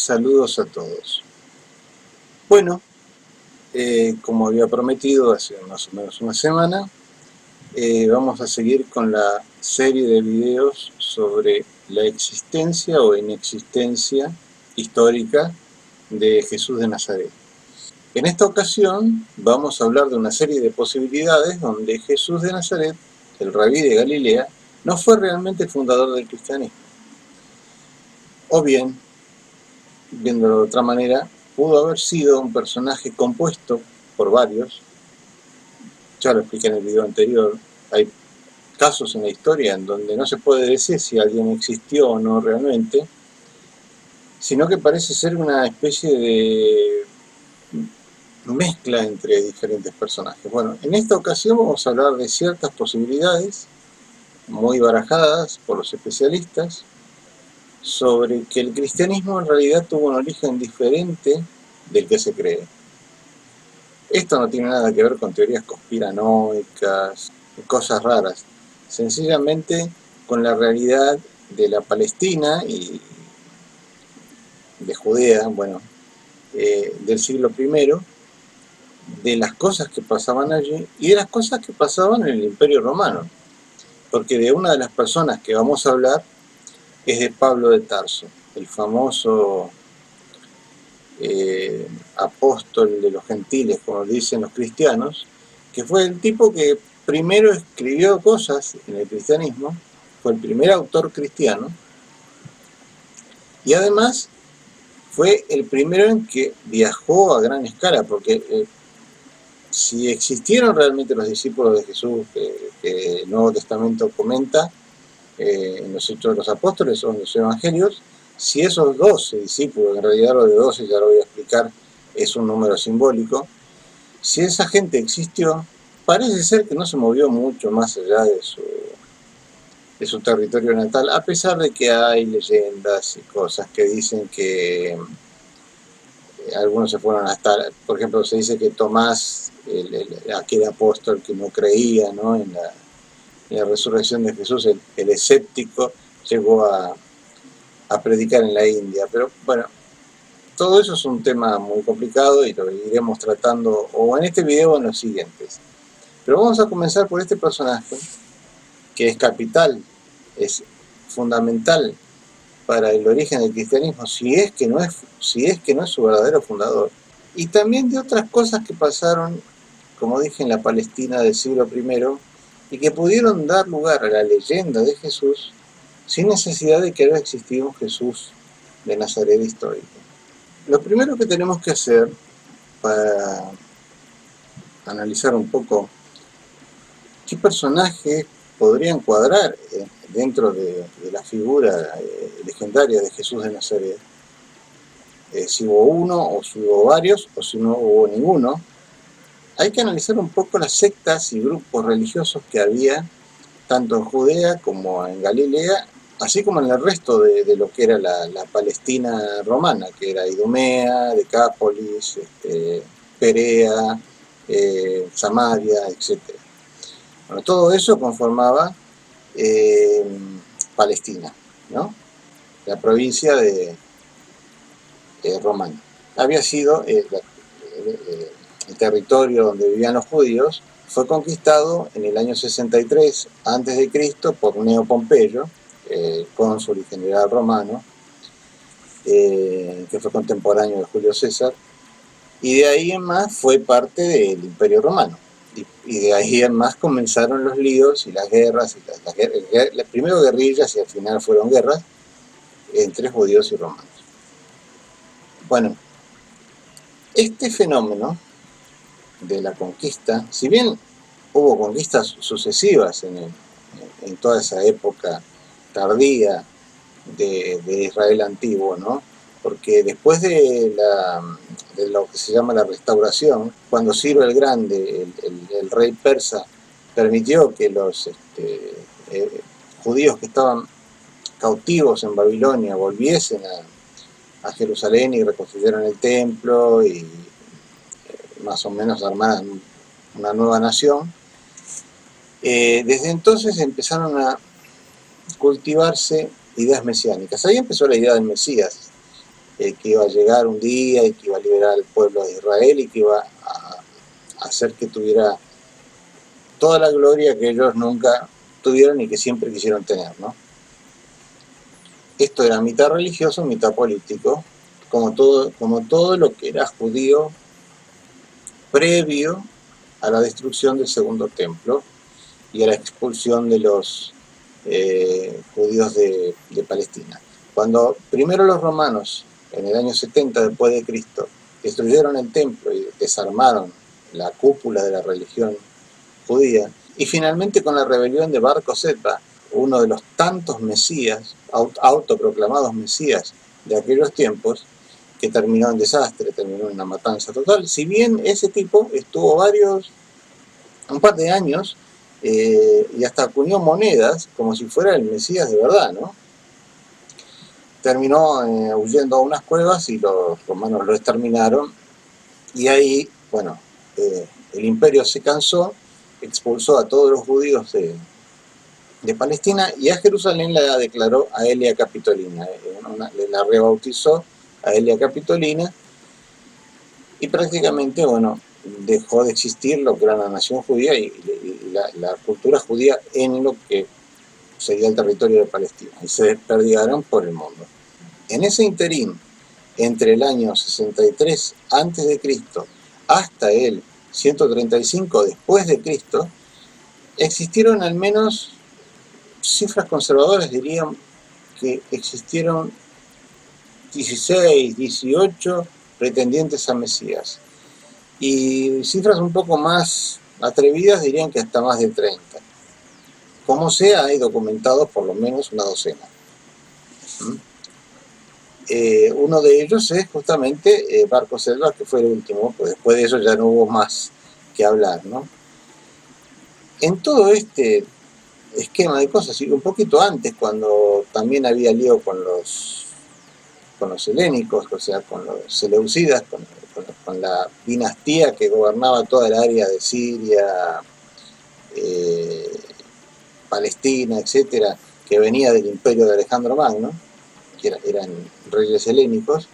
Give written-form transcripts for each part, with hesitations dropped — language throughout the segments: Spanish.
Saludos a todos. Bueno, como había prometido hace más o menos una semana, vamos a seguir con la serie de videos sobre la existencia o inexistencia histórica de Jesús de Nazaret. En esta ocasión vamos a hablar de una serie de posibilidades donde Jesús de Nazaret, el rabí de Galilea, no fue realmente el fundador del cristianismo. O bien, viéndolo de otra manera, pudo haber sido un personaje compuesto por varios. Ya lo expliqué en el video anterior. Hay casos en la historia en donde no se puede decir si alguien existió o no realmente, sino que parece ser una especie de mezcla entre diferentes personajes. Bueno, en esta ocasión vamos a hablar de ciertas posibilidades muy barajadas por los especialistas sobre que el cristianismo en realidad tuvo un origen diferente del que se cree. Esto no tiene nada que ver con teorías conspiranoicas, cosas raras, sencillamente con la realidad de la Palestina y de Judea, del siglo I, de las cosas que pasaban allí y de las cosas que pasaban en el Imperio Romano, porque de una de las personas que vamos a hablar es de Pablo de Tarso, el famoso apóstol de los gentiles, como dicen los cristianos, que fue el tipo que primero escribió cosas en el cristianismo, fue el primer autor cristiano, y además fue el primero en que viajó a gran escala, porque si existieron realmente los discípulos de Jesús que el Nuevo Testamento comenta en los Hechos de los Apóstoles o en los Evangelios, si esos 12 discípulos, en realidad lo de 12 ya lo voy a explicar, es un número simbólico, si esa gente existió, parece ser que no se movió mucho más allá de su territorio natal, a pesar de que hay leyendas y cosas que dicen que algunos se fueron hasta, por ejemplo, se dice que Tomás, aquel apóstol que no creía, ¿no?, en la resurrección de Jesús, el escéptico, llegó a predicar en la India. Pero bueno, todo eso es un tema muy complicado y lo iremos tratando o en este video o en los siguientes. Pero vamos a comenzar por este personaje que es capital, es fundamental para el origen del cristianismo, si es que no es su verdadero fundador. Y también de otras cosas que pasaron, como dije, en la Palestina del siglo I, y que pudieron dar lugar a la leyenda de Jesús sin necesidad de que haya existido un Jesús de Nazaret histórico. Lo primero que tenemos que hacer para analizar un poco qué personajes podrían cuadrar dentro de la figura legendaria de Jesús de Nazaret, si hubo uno o si hubo varios o si no hubo ninguno, hay que analizar un poco las sectas y grupos religiosos que había tanto en Judea como en Galilea, así como en el resto de lo que era la Palestina romana, que era Idumea, Decápolis, Perea, Samaria, etc. Bueno, todo eso conformaba Palestina, ¿no?, la provincia de romana. Había sido el territorio donde vivían los judíos, fue conquistado en el año 63 a.C. por Cneo Pompeyo, cónsul y general romano, que fue contemporáneo de Julio César, y de ahí en más fue parte del Imperio Romano. Y de ahí en más comenzaron los líos y las guerras, primero guerrillas y al final fueron guerras entre judíos y romanos. Bueno, este fenómeno de la conquista, si bien hubo conquistas sucesivas en toda esa época tardía de Israel antiguo, ¿no?, porque después de lo que se llama la restauración, cuando Ciro el Grande, el rey persa, permitió que los judíos que estaban cautivos en Babilonia volviesen a Jerusalén y reconstruyeron el templo y más o menos armaran una nueva nación, desde entonces empezaron a cultivarse ideas mesiánicas. Ahí empezó la idea del Mesías, que iba a llegar un día y que iba a liberar al pueblo de Israel y que iba a hacer que tuviera toda la gloria que ellos nunca tuvieron y que siempre quisieron tener, ¿no? Esto era mitad religioso, mitad político, como todo lo que era judío previo a la destrucción del segundo templo y a la expulsión de los judíos de Palestina. Cuando primero los romanos, en el año 70 después de Cristo, destruyeron el templo y desarmaron la cúpula de la religión judía, y finalmente con la rebelión de Bar Kokhba, uno de los tantos mesías, autoproclamados mesías de aquellos tiempos, que terminó en desastre, terminó en una matanza total. Si bien ese tipo estuvo un par de años, y hasta acuñó monedas como si fuera el Mesías de verdad, ¿no? Terminó huyendo a unas cuevas y los romanos lo exterminaron, y ahí, bueno, el imperio se cansó, expulsó a todos los judíos de Palestina y a Jerusalén la declaró Aelia Capitolina, la rebautizó Aelia Capitolina, y prácticamente, bueno, dejó de existir lo que era la nación judía y la cultura judía en lo que sería el territorio de Palestina, y se desperdigaron por el mundo. En ese interín, entre el año 63 a.C. hasta el 135 después de Cristo, existieron al menos, cifras conservadoras dirían que existieron 16, 18 pretendientes a Mesías. Y cifras un poco más atrevidas dirían que hasta más de 30. Como sea, hay documentados por lo menos una docena. Uno de ellos es justamente Bar Kokhba, que fue el último, pues después de eso ya no hubo más que hablar, ¿no? En todo este esquema de cosas, y un poquito antes, cuando también había lío con los helénicos, o sea, con los seleucidas, con la dinastía que gobernaba toda el área de Siria, Palestina, etcétera, que venía del imperio de Alejandro Magno, que eran reyes helénicos,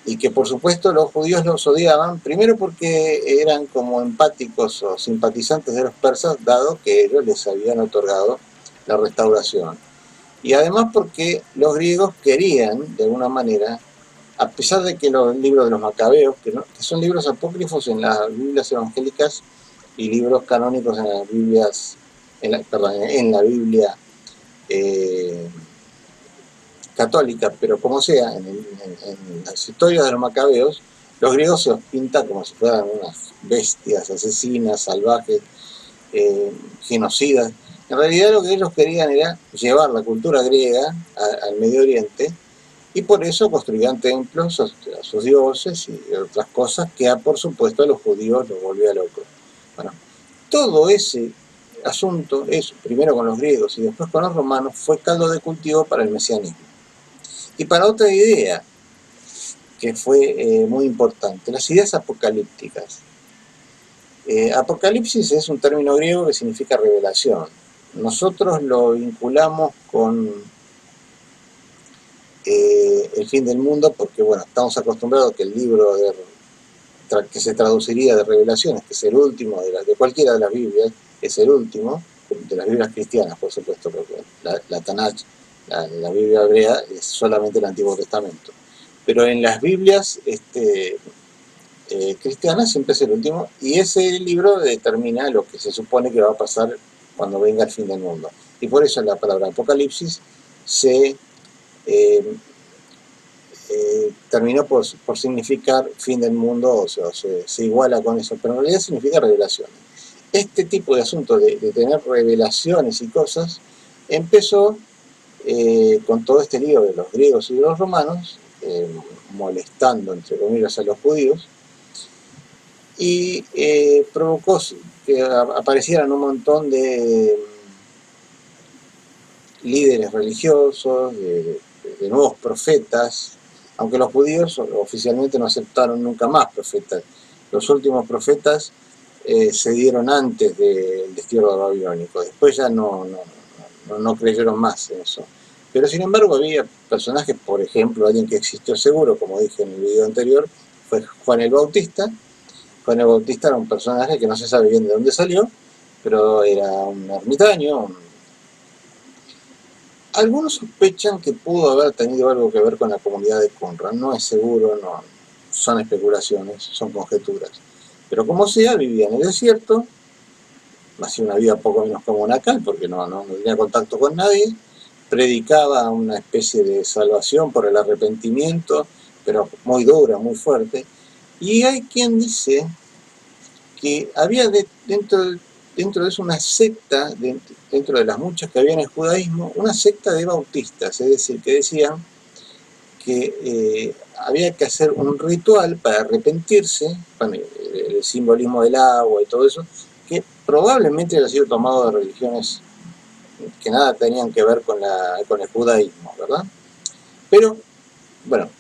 y que por supuesto los judíos los odiaban, primero porque eran como empáticos o simpatizantes de los persas, dado que ellos les habían otorgado la restauración. Y además porque los griegos querían, de alguna manera, a pesar de que los libros de los macabeos, que son libros apócrifos en las Biblias evangélicas y libros canónicos en las Biblias, en la Biblia católica, pero como sea, en las historias de los macabeos, los griegos se los pintan como si fueran unas bestias asesinas, salvajes, genocidas. En realidad lo que ellos querían era llevar la cultura griega al Medio Oriente, y por eso construían templos a sus dioses y otras cosas que, por supuesto, a los judíos los volvía locos. Bueno, todo ese asunto, primero con los griegos y después con los romanos, fue caldo de cultivo para el mesianismo. Y para otra idea que fue muy importante, las ideas apocalípticas. Apocalipsis es un término griego que significa revelación. Nosotros lo vinculamos con el fin del mundo porque, bueno, estamos acostumbrados a que el libro que se traduciría de Revelaciones, que es el último de cualquiera de las Biblias, es el último, de las Biblias cristianas, por supuesto, porque la Tanaj, la Biblia hebrea, es solamente el Antiguo Testamento. Pero en las Biblias cristianas siempre es el último, y ese libro determina lo que se supone que va a pasar cuando venga el fin del mundo. Y por eso la palabra Apocalipsis se terminó por significar fin del mundo, o sea, se iguala con eso, pero en realidad significa revelaciones. Este tipo de asunto de tener revelaciones y cosas empezó con todo este lío de los griegos y de los romanos, molestando, entre comillas, a los judíos, y provocó que aparecieran un montón de líderes religiosos, de nuevos profetas, aunque los judíos oficialmente no aceptaron nunca más profetas. Los últimos profetas se dieron antes del destierro babilónico, después ya no creyeron más en eso. Pero sin embargo había personajes, por ejemplo, alguien que existió seguro, como dije en el video anterior, fue Juan el Bautista. Juan el Bautista era un personaje que no se sabe bien de dónde salió, pero era un ermitaño. Algunos sospechan que pudo haber tenido algo que ver con la comunidad de Qumran, no es seguro, no, son especulaciones, son conjeturas. Pero como sea, vivía en el desierto, hacía una vida poco menos comunacal porque no tenía contacto con nadie, predicaba una especie de salvación por el arrepentimiento, pero muy dura, muy fuerte. Y hay quien dice que había dentro de eso una secta, dentro de las muchas que había en el judaísmo, una secta de bautistas, es decir, que decían que había que hacer un ritual para arrepentirse, bueno, el simbolismo del agua y todo eso, que probablemente haya sido tomado de religiones que nada tenían que ver con el judaísmo, ¿verdad? Pero, bueno,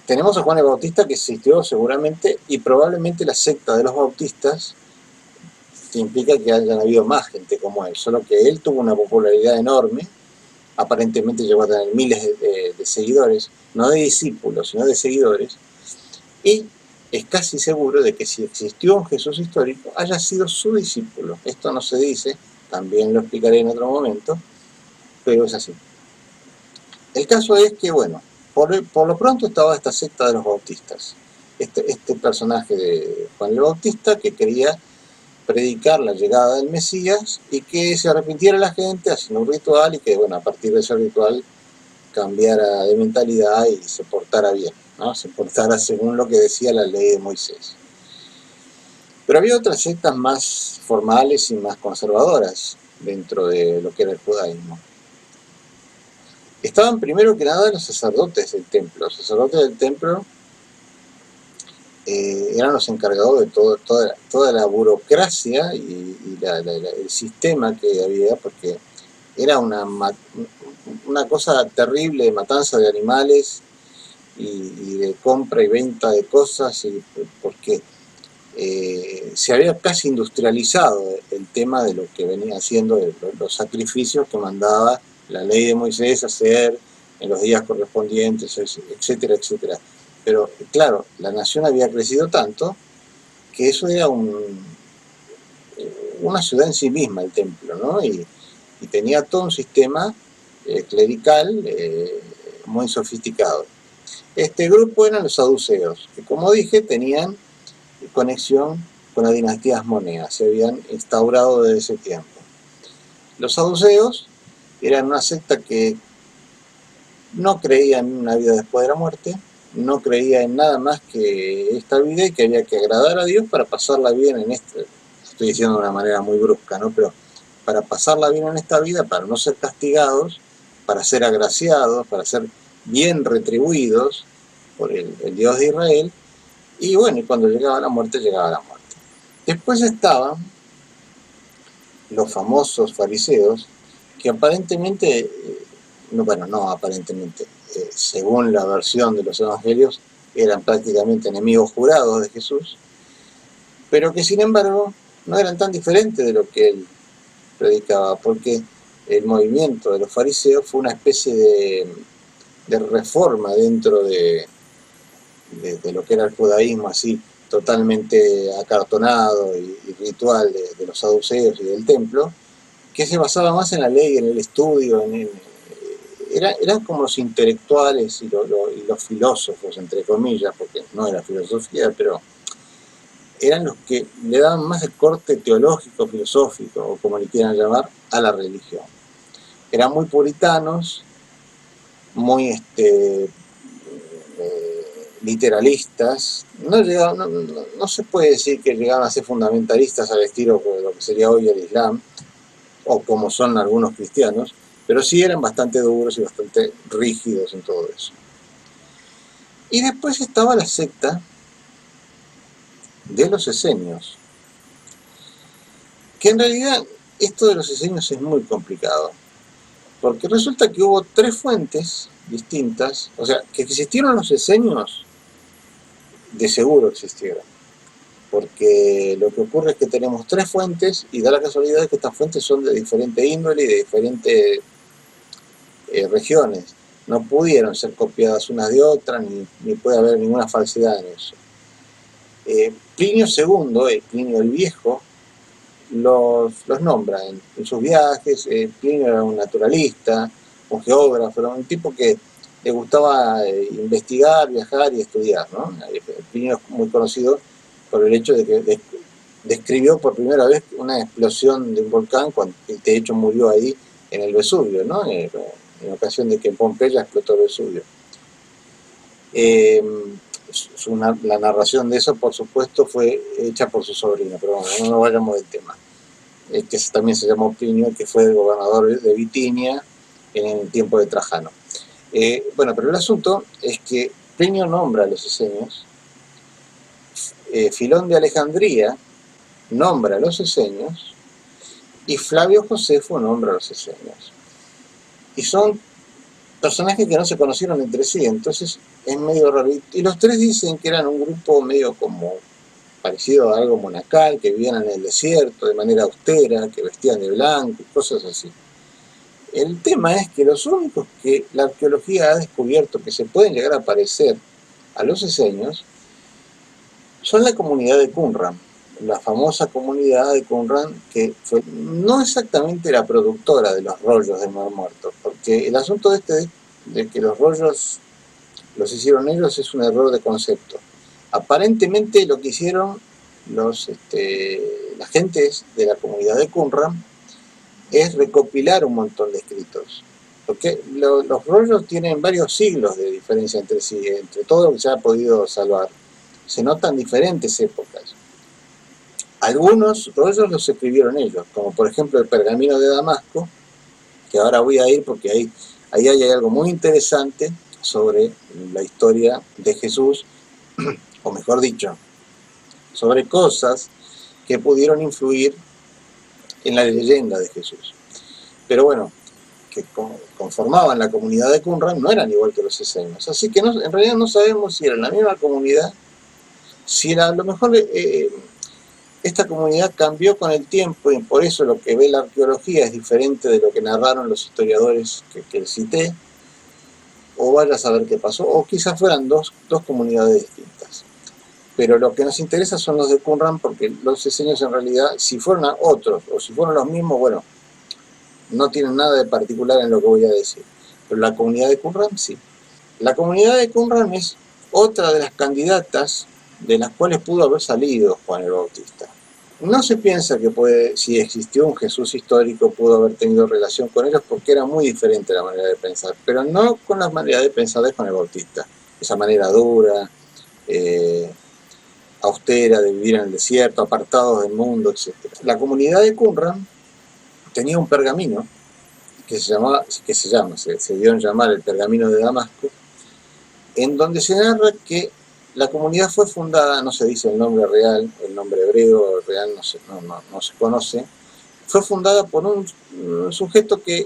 tenemos a Juan el Bautista que existió seguramente, y probablemente la secta de los bautistas, que implica que hayan habido más gente como él, solo que él tuvo una popularidad enorme, aparentemente llegó a tener miles de seguidores, no de discípulos, sino de seguidores, y es casi seguro de que si existió un Jesús histórico, haya sido su discípulo. Esto no se dice, también lo explicaré en otro momento, pero es así. El caso es que, bueno, por lo pronto estaba esta secta de los bautistas, este personaje de Juan el Bautista que quería predicar la llegada del Mesías y que se arrepintiera la gente haciendo un ritual y que, bueno, a partir de ese ritual cambiara de mentalidad y se portara bien, ¿no? Se portara según lo que decía la ley de Moisés. Pero había otras sectas más formales y más conservadoras dentro de lo que era el judaísmo. Estaban primero que nada los sacerdotes del templo. Los sacerdotes del templo eran los encargados de toda la burocracia y el sistema que había, porque era una cosa terrible de matanza de animales y de compra y venta de cosas, porque se había casi industrializado el tema de lo que venía haciendo los sacrificios que mandaba la ley de Moisés hacer en los días correspondientes, etcétera, etcétera. Pero claro, la nación había crecido tanto que eso era una ciudad en sí misma, el templo, ¿no? Y tenía todo un sistema clerical muy sofisticado. Este grupo eran los saduceos, que como dije tenían conexión con la dinastía asmonea, se habían instaurado desde ese tiempo. Los saduceos eran una secta que no creía en una vida después de la muerte, no creía en nada más que esta vida y que había que agradar a Dios para pasarla bien en estoy diciendo de una manera muy brusca, ¿no? Pero para pasarla bien en esta vida, para no ser castigados, para ser agraciados, para ser bien retribuidos por el Dios de Israel, y bueno, y cuando llegaba la muerte, llegaba la muerte. Después estaban los famosos fariseos, que aparentemente, no aparentemente, según la versión de los evangelios, eran prácticamente enemigos jurados de Jesús, pero que sin embargo no eran tan diferentes de lo que él predicaba, porque el movimiento de los fariseos fue una especie de reforma dentro de lo que era el judaísmo, así totalmente acartonado y ritual de los saduceos y del templo, que se basaba más en la ley, en el estudio, eran como los intelectuales y los filósofos, entre comillas, porque no era filosofía, pero eran los que le daban más el corte teológico, filosófico, o como le quieran llamar, a la religión. Eran muy puritanos, muy literalistas, no se puede decir que llegaban a ser fundamentalistas al estilo de lo que sería hoy el Islam, o como son algunos cristianos, pero sí eran bastante duros y bastante rígidos en todo eso. Y después estaba la secta de los esenios, que en realidad esto de los esenios es muy complicado, porque resulta que hubo 3 fuentes distintas, o sea, que existieron los esenios, de seguro existieron, porque lo que ocurre es que tenemos 3 fuentes y da la casualidad de que estas fuentes son de diferente índole y de diferente regiones no pudieron ser copiadas unas de otras, ni puede haber ninguna falsedad en eso. Plinio II, Plinio el Viejo, los nombra en sus viajes. Plinio era un naturalista, un geógrafo, era un tipo que le gustaba investigar, viajar y estudiar, ¿no? Plinio es muy conocido por el hecho de que describió por primera vez una explosión de un volcán, cuando de hecho murió ahí en el Vesubio, ¿no? En ocasión de que en Pompeya explotó el Vesubio. La narración de eso, por supuesto, fue hecha por su sobrino, pero bueno, no nos vayamos del tema. Que también se llamó Plinio, que fue el gobernador de Bitinia en el tiempo de Trajano. Bueno, pero el asunto es que Plinio nombra a los esenios, Filón de Alejandría nombra a los esenios y Flavio Josefo nombra a los esenios. Y son personajes que no se conocieron entre sí, entonces es medio raro. Y los tres dicen que eran un grupo medio como parecido a algo monacal, que vivían en el desierto de manera austera, que vestían de blanco y cosas así. El tema es que los únicos que la arqueología ha descubierto que se pueden llegar a parecer a los esenios son la comunidad de Qumran, la famosa comunidad de Qumran, que fue no exactamente la productora de los rollos del Mar Muerto, porque el asunto de que los rollos los hicieron ellos es un error de concepto. Aparentemente lo que hicieron las gentes de la comunidad de Qumran es recopilar un montón de escritos, porque los rollos tienen varios siglos de diferencia entre sí, entre todo lo que se ha podido salvar. Se notan diferentes épocas. Algunos rollos los escribieron ellos, como por ejemplo el Pergamino de Damasco, que ahora voy a ir porque ahí hay algo muy interesante sobre la historia de Jesús, o mejor dicho, sobre cosas que pudieron influir en la leyenda de Jesús. Pero bueno, que conformaban la comunidad de Qumran no eran igual que los esenios, así que en realidad no sabemos si eran la misma comunidad, si era, a lo mejor esta comunidad cambió con el tiempo y por eso lo que ve la arqueología es diferente de lo que narraron los historiadores que cité, o vaya a saber qué pasó, o quizás fueran dos comunidades distintas. Pero lo que nos interesa son los de Qumran, porque los esenios en realidad, si fueron a otros o si fueron los mismos, bueno, no tienen nada de particular en lo que voy a decir. Pero la comunidad de Qumran sí. La comunidad de Qumran es otra de las candidatas de las cuales pudo haber salido Juan el Bautista. No se piensa que si existió un Jesús histórico, pudo haber tenido relación con ellos, porque era muy diferente la manera de pensar, pero no con la manera de pensar de Juan el Bautista. Esa manera dura, austera, de vivir en el desierto, apartados del mundo, etc. La comunidad de Qumran tenía un pergamino que se dio en llamar el Pergamino de Damasco, en donde se narra que la comunidad fue fundada, no se dice el nombre real, el nombre hebreo real no se conoce, fue fundada por un sujeto que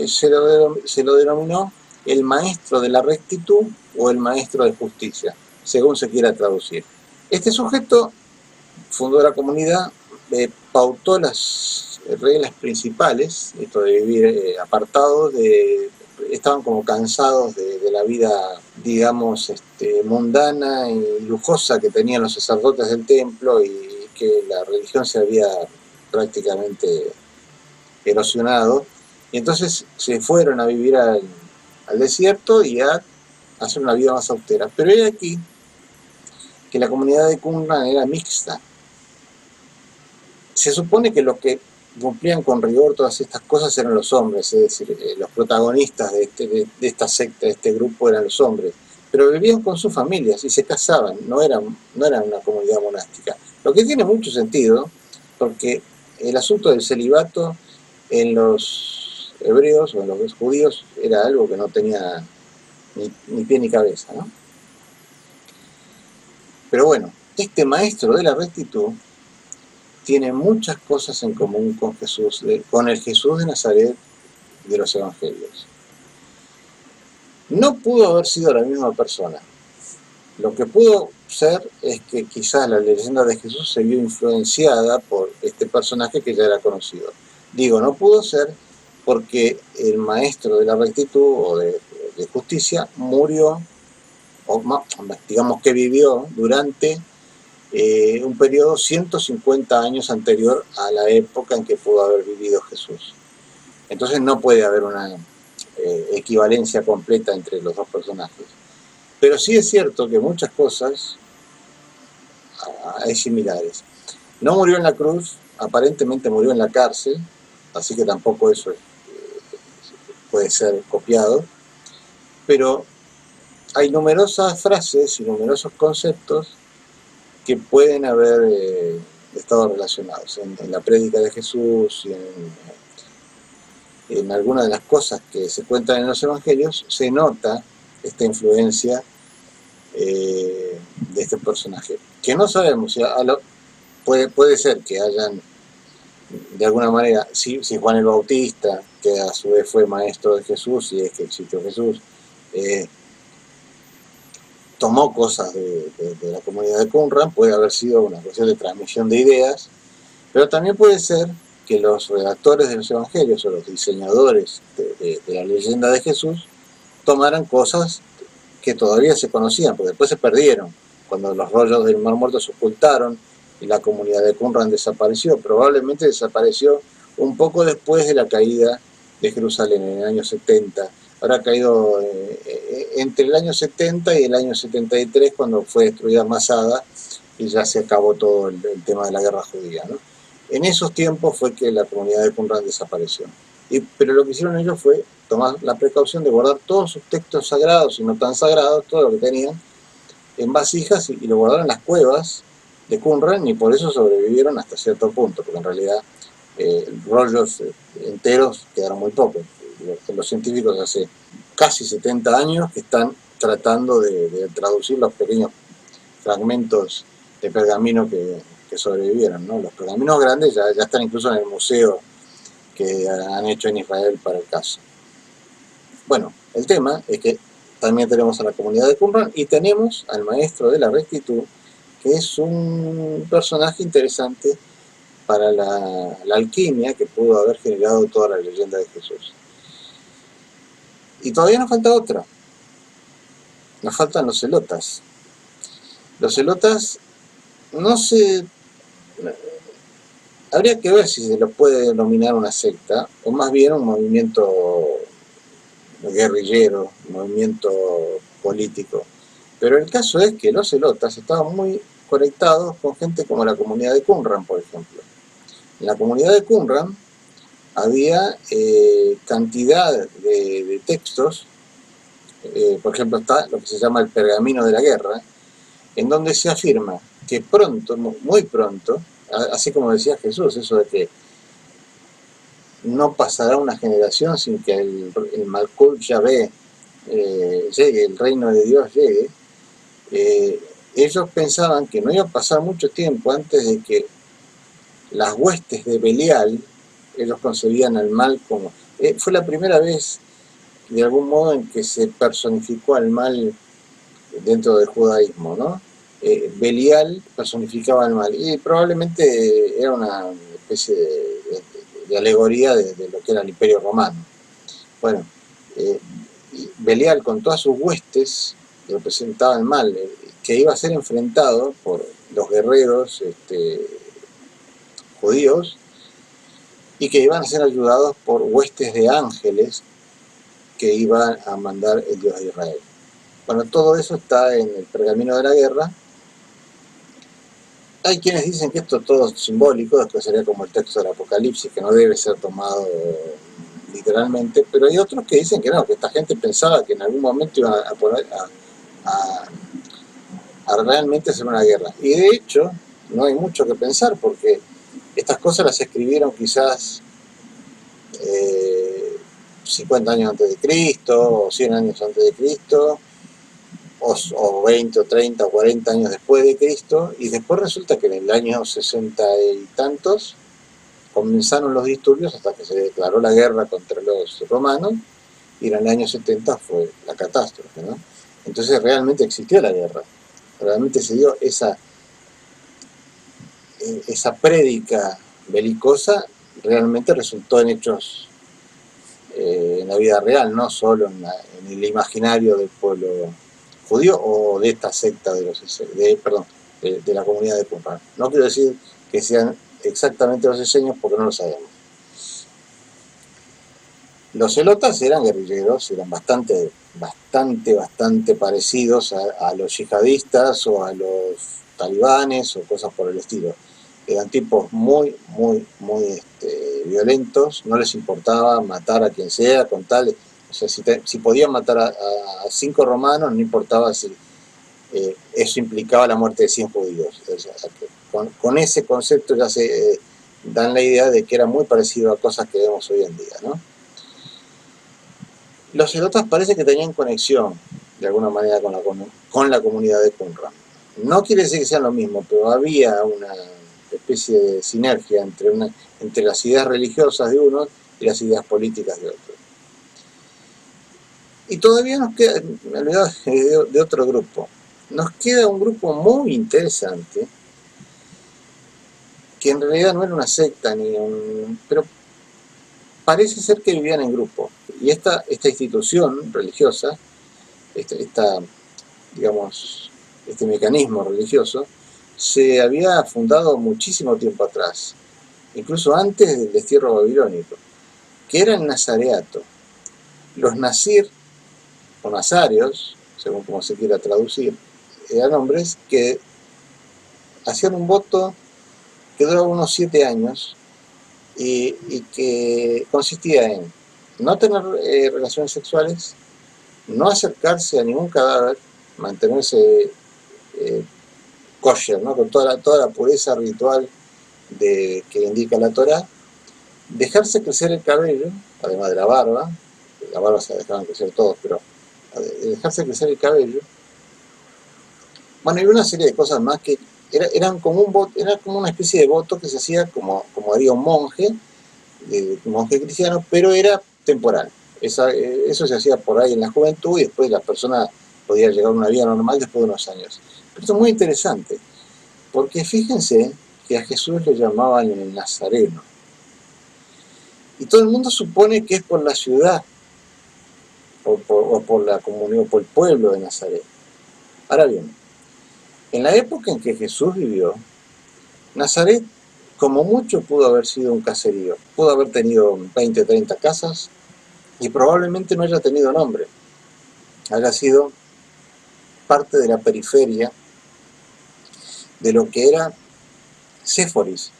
se lo denominó el maestro de la rectitud o el maestro de justicia, según se quiera traducir. Este sujeto fundó la comunidad, pautó las reglas principales, esto de vivir apartados, estaban como cansados de la vida, digamos, mundana y lujosa que tenían los sacerdotes del templo, y que la religión se había prácticamente erosionado, y entonces se fueron a vivir al desierto y a hacer una vida más austera. Pero he aquí que la comunidad de Qumran era mixta. Se supone que los que cumplían con rigor todas estas cosas eran los hombres, es decir, los protagonistas de esta secta, de este grupo, eran los hombres, pero vivían con sus familias y se casaban, no eran una comunidad monástica, lo que tiene mucho sentido, porque el asunto del celibato en los hebreos o en los judíos era algo que no tenía ni pie ni cabeza, ¿no? Pero bueno, este maestro de la rectitud tiene muchas cosas en común con Jesús, con el Jesús de Nazaret de los evangelios. No pudo haber sido la misma persona. Lo que pudo ser es que quizás la leyenda de Jesús se vio influenciada por este personaje que ya era conocido. Digo, no pudo ser porque el maestro de la rectitud o de justicia murió, o digamos que vivió durante un periodo 150 años anterior a la época en que pudo haber vivido Jesús. Entonces no puede haber una equivalencia completa entre los dos personajes. Pero sí es cierto que muchas cosas hay similares. No murió en la cruz, aparentemente murió en la cárcel, así que tampoco eso puede ser copiado, pero hay numerosas frases y numerosos conceptos que pueden haber estado relacionados en la prédica de Jesús y en algunas de las cosas que se cuentan en los evangelios. Se nota esta influencia de este personaje, que no sabemos si puede ser que hayan de alguna manera, si Juan el Bautista, que a su vez fue maestro de Jesús y es que existió Jesús, tomó cosas de la comunidad de Qumran, puede haber sido una cuestión de transmisión de ideas, pero también puede ser que los redactores de los evangelios o los diseñadores de la leyenda de Jesús tomaran cosas que todavía se conocían, porque después se perdieron, cuando los rollos del Mar Muerto se ocultaron y la comunidad de Qumran desapareció. Probablemente desapareció un poco después de la caída de Jerusalén, en el año 70. Habrá caído entre el año 70 y el año 73, cuando fue destruida Masada y ya se acabó todo el tema de la guerra judía, ¿no? En esos tiempos fue que la comunidad de Qumran desapareció. Pero lo que hicieron ellos fue tomar la precaución de guardar todos sus textos sagrados y no tan sagrados, todo lo que tenían, en vasijas, y lo guardaron en las cuevas de Qumran, y por eso sobrevivieron hasta cierto punto, porque en realidad rollos enteros quedaron muy pocos. Los científicos hace casi 70 años que están tratando de traducir los pequeños fragmentos de pergamino que sobrevivieron, ¿no? Los pergaminos grandes ya están incluso en el museo que han hecho en Israel para el caso. Bueno, el tema es que también tenemos a la comunidad de Qumran y tenemos al maestro de la rectitud, que es un personaje interesante para la alquimia que pudo haber generado toda la leyenda de Jesús. Y todavía nos falta otra. Nos faltan los celotas. Los celotas no se... Habría que ver si se los puede denominar una secta, o más bien un movimiento guerrillero, un movimiento político. Pero el caso es que los celotas estaban muy conectados con gente como la comunidad de Qumran, por ejemplo. En la comunidad de Qumran había cantidad de textos, por ejemplo está lo que se llama el pergamino de la guerra, en donde se afirma que pronto, muy pronto, así como decía Jesús, eso de que no pasará una generación sin que el Malkut Yahvé llegue, el reino de Dios llegue, ellos pensaban que no iba a pasar mucho tiempo antes de que las huestes de Belial, ellos concebían al mal como... fue la primera vez, de algún modo, en que se personificó al mal dentro del judaísmo, ¿no? Belial personificaba al mal, y probablemente era una especie de alegoría de lo que era el Imperio Romano. Bueno, Belial con todas sus huestes representaba el mal, que iba a ser enfrentado por los guerreros judíos, y que iban a ser ayudados por huestes de ángeles que iban a mandar el Dios de Israel. Bueno, todo eso está en el pergamino de la guerra. Hay quienes dicen que esto es todo simbólico, después sería como el texto del Apocalipsis, que no debe ser tomado literalmente, pero hay otros que dicen que no, que esta gente pensaba que en algún momento iban a realmente hacer una guerra. Y de hecho, no hay mucho que pensar, porque estas cosas las escribieron quizás 50 años antes de Cristo, o 100 años antes de Cristo, o 20 o 30 o 40 años después de Cristo, y después resulta que en el año 60 y tantos comenzaron los disturbios hasta que se declaró la guerra contra los romanos, y en el año 70 fue la catástrofe, ¿no? Entonces realmente existió la guerra, realmente se dio esa prédica belicosa, realmente resultó en hechos en la vida real, no solo en el imaginario del pueblo judío o de esta secta de la comunidad de Qumran. No quiero decir que sean exactamente los esenios porque no lo sabemos. Los celotas eran guerrilleros, eran bastante parecidos a los yihadistas o a los talibanes o cosas por el estilo. Eran tipos muy violentos, no les importaba matar a quien sea, con tal, o sea, si podían matar a 5 romanos, no importaba si eso implicaba la muerte de 100 judíos. O sea, con ese concepto ya se dan la idea de que era muy parecido a cosas que vemos hoy en día, ¿no? Los celotas parece que tenían conexión de alguna manera con la comunidad de Qumran. No quiere decir que sean lo mismo, pero había una especie de sinergia entre las ideas religiosas de unos y las ideas políticas de otros. Y todavía nos queda, me olvidaba de otro grupo, nos queda un grupo muy interesante, que en realidad no era una secta, pero parece ser que vivían en grupo. Y esta institución religiosa, digamos, este mecanismo religioso, se había fundado muchísimo tiempo atrás, incluso antes del destierro babilónico, que era el nazareato. Los nazir, o nazarios, según como se quiera traducir, eran hombres que hacían un voto que duraba unos 7 años y que consistía en no tener relaciones sexuales, no acercarse a ningún cadáver, mantenerse kosher, ¿no? Con toda la pureza ritual que indica la Torá, dejarse crecer el cabello, además de la barba se dejaban crecer todos, pero dejarse crecer el cabello. Bueno, y una serie de cosas más que era como una especie de voto que se hacía como haría un monje cristiano, pero era temporal. Eso se hacía por ahí en la juventud y después la persona podía llegar a una vida normal después de unos años. Pero esto es muy interesante, porque fíjense que a Jesús le llamaban el Nazareno. Y todo el mundo supone que es por la ciudad, o por la comunidad, o por el pueblo de Nazaret. Ahora bien, en la época en que Jesús vivió, Nazaret como mucho pudo haber sido un caserío, pudo haber tenido 20, 30 casas y probablemente no haya tenido nombre, haya sido parte de la periferia de lo que era Séforis,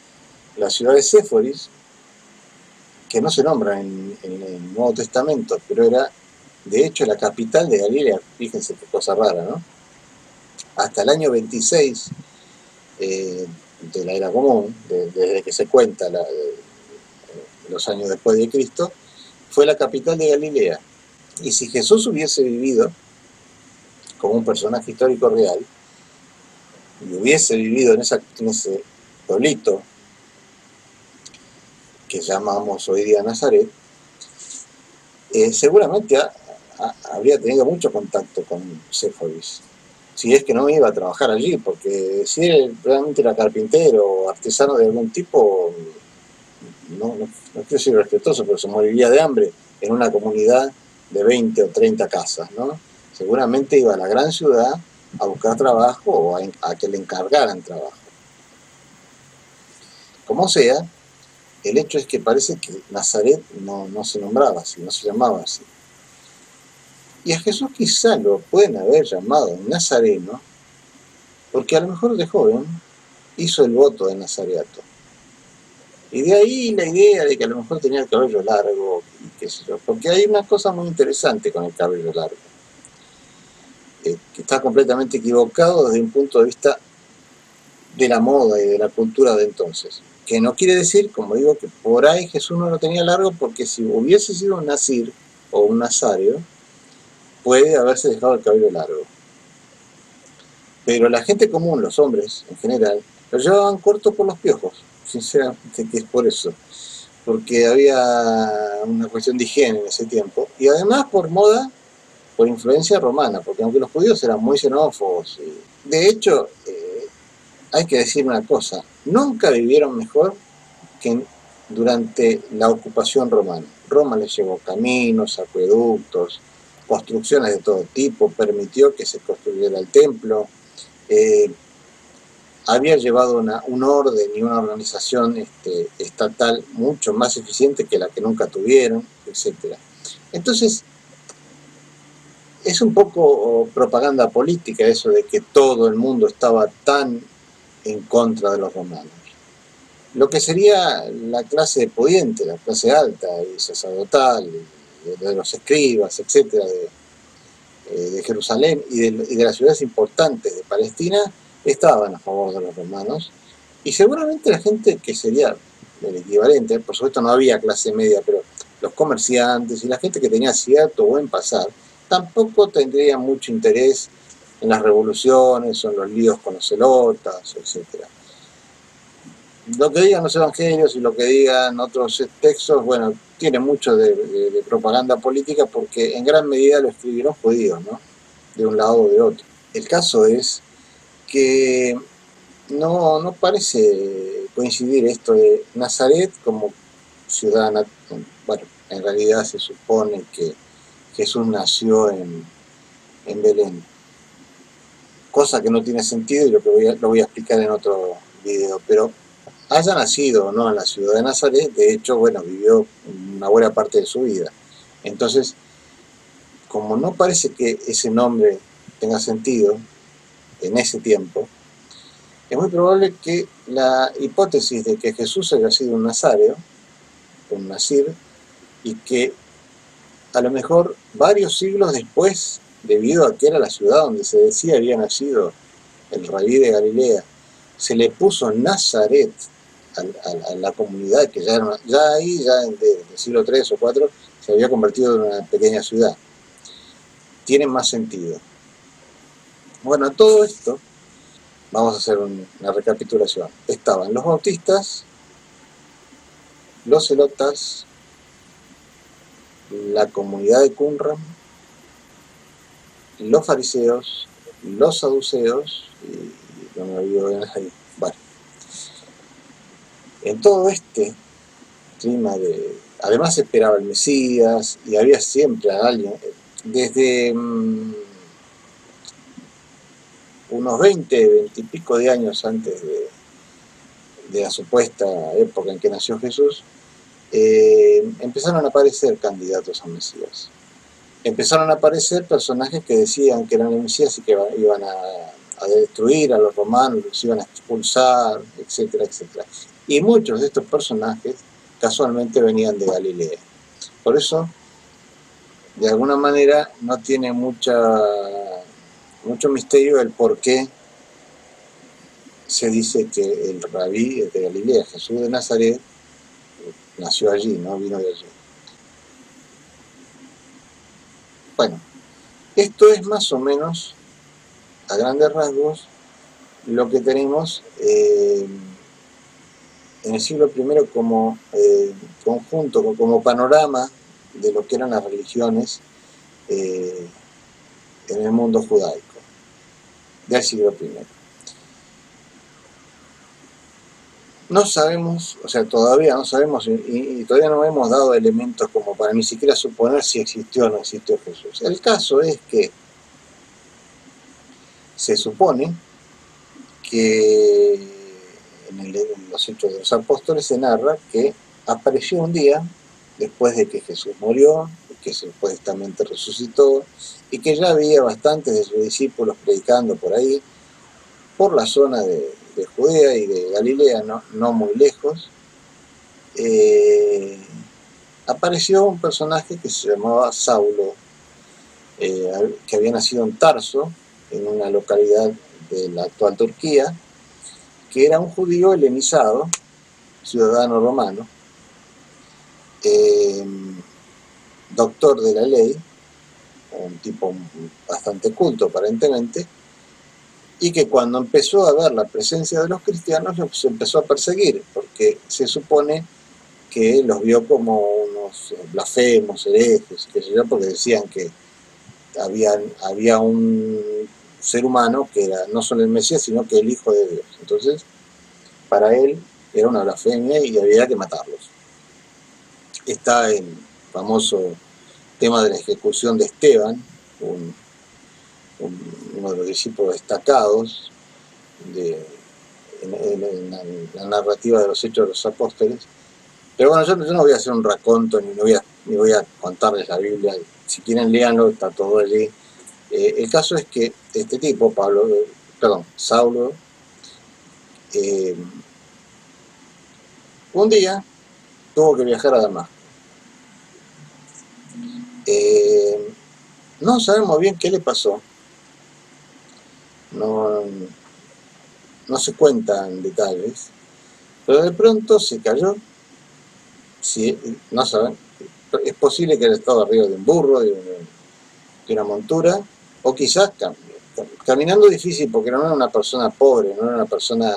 la ciudad de Séforis, que no se nombra en el Nuevo Testamento, pero era de hecho la capital de Galilea. Fíjense qué cosa rara, ¿no? Hasta el año 26 de la era común, desde que se cuenta los años después de Cristo, fue la capital de Galilea. Y si Jesús hubiese vivido como un personaje histórico real, y hubiese vivido en ese pueblito que llamamos hoy día Nazaret, seguramente habría tenido mucho contacto con Séforis, si es que no iba a trabajar allí, porque si él realmente era carpintero o artesano de algún tipo, no quiero ser respetuoso, pero se moriría de hambre en una comunidad de 20 o 30 casas, ¿no? Seguramente iba a la gran ciudad a buscar trabajo o a que le encargaran trabajo. Como sea, el hecho es que parece que Nazaret no se nombraba así, no se llamaba así. Y a Jesús quizá lo pueden haber llamado Nazareno, porque a lo mejor de joven hizo el voto de Nazareato. Y de ahí la idea de que a lo mejor tenía el cabello largo, y qué sé yo, porque hay una cosa muy interesante con el cabello largo, que está completamente equivocado desde un punto de vista de la moda y de la cultura de entonces. Que no quiere decir, como digo, que por ahí Jesús no lo tenía largo, porque si hubiese sido un nazir o un nazario, puede haberse dejado el cabello largo. Pero la gente común, los hombres en general, lo llevaban corto por los piojos, sinceramente que es por eso, porque había una cuestión de higiene en ese tiempo, y además por moda, por influencia romana, porque aunque los judíos eran muy xenófobos, de hecho, hay que decir una cosa, nunca vivieron mejor que durante la ocupación romana. Roma les llevó caminos, acueductos, construcciones de todo tipo, permitió que se construyera el templo, había llevado un orden y una organización estatal mucho más eficiente que la que nunca tuvieron, etc. Entonces, es un poco propaganda política eso de que todo el mundo estaba tan en contra de los romanos. Lo que sería la clase pudiente, la clase alta y sacerdotal, de los escribas, etcétera, de Jerusalén y de las ciudades importantes de Palestina, estaban a favor de los romanos, y seguramente la gente que sería el equivalente, por supuesto no había clase media, pero los comerciantes y la gente que tenía cierto buen pasar, tampoco tendría mucho interés en las revoluciones o en los líos con los celotas, etc. Lo que digan los evangelios y lo que digan otros textos, bueno, tiene mucho de propaganda política porque en gran medida lo escribieron judíos, ¿no? De un lado o de otro. El caso es que no parece coincidir esto de Nazaret como ciudad, bueno, en realidad se supone que Jesús nació en Belén, cosa que no tiene sentido y lo voy a explicar en otro video, pero haya nacido o no en la ciudad de Nazaret, de hecho, bueno, vivió una buena parte de su vida. Entonces, como no parece que ese nombre tenga sentido en ese tiempo, es muy probable que la hipótesis de que Jesús haya sido un nazareo, un nazir, y que a lo mejor varios siglos después, debido a que era la ciudad donde se decía había nacido el rabí de Galilea, se le puso Nazaret a la comunidad, que ya ahí, ya del siglo III o IV, se había convertido en una pequeña ciudad. Tiene más sentido. Bueno, todo esto, vamos a hacer una recapitulación. Estaban los bautistas, los celotas, la comunidad de Qumran, los fariseos, los saduceos, y no me olvido ahí. Bueno, en todo este clima además se esperaba el Mesías y había siempre a alguien, desde unos 20 y pico de años antes de la supuesta época en que nació Jesús, empezaron a aparecer candidatos a Mesías. Empezaron a aparecer personajes que decían que eran el Mesías y que iban a destruir a los romanos, los iban a expulsar, etcétera, etcétera. Y muchos de estos personajes casualmente venían de Galilea. Por eso, de alguna manera, no tiene mucho misterio el por qué se dice que el rabí de Galilea, Jesús de Nazaret, nació allí, no vino de allí. Bueno, esto es más o menos, a grandes rasgos, lo que tenemos en el siglo I como conjunto, como panorama de lo que eran las religiones en el mundo judaico del siglo I. No sabemos, o sea, todavía no sabemos y todavía no hemos dado elementos como para ni siquiera suponer si existió o no existió Jesús. El caso es que se supone que en los Hechos de los Apóstoles se narra que apareció un día después de que Jesús murió, que supuestamente resucitó, y que ya había bastantes de sus discípulos predicando por ahí, por la zona de Judea y de Galilea, no muy lejos. Apareció un personaje que se llamaba Saulo, que había nacido en Tarso, en una localidad de la actual Turquía, que era un judío helenizado, ciudadano romano, doctor de la ley, un tipo bastante culto aparentemente, y que cuando empezó a ver la presencia de los cristianos los empezó a perseguir, porque se supone que los vio como unos blasfemos, herejes, qué sé yo, porque decían que había un ser humano que era no solo el Mesías, sino que el Hijo de Dios. Entonces, para él era una blasfemia y había que matarlos. Está en famoso tema de la ejecución de Esteban, uno de los discípulos destacados en la narrativa de los Hechos de los Apóstoles. Pero bueno, yo no voy a hacer un raconto ni voy a contarles la Biblia. Si quieren, léanlo, está todo allí. El caso es que este tipo, Saulo, un día tuvo que viajar a Damasco. No sabemos bien qué le pasó. No se cuentan detalles, pero de pronto se cayó. Sí, no saben. Es posible que haya estado arriba de un burro, de una montura, o quizás caminando difícil, porque no era una persona pobre, no era una persona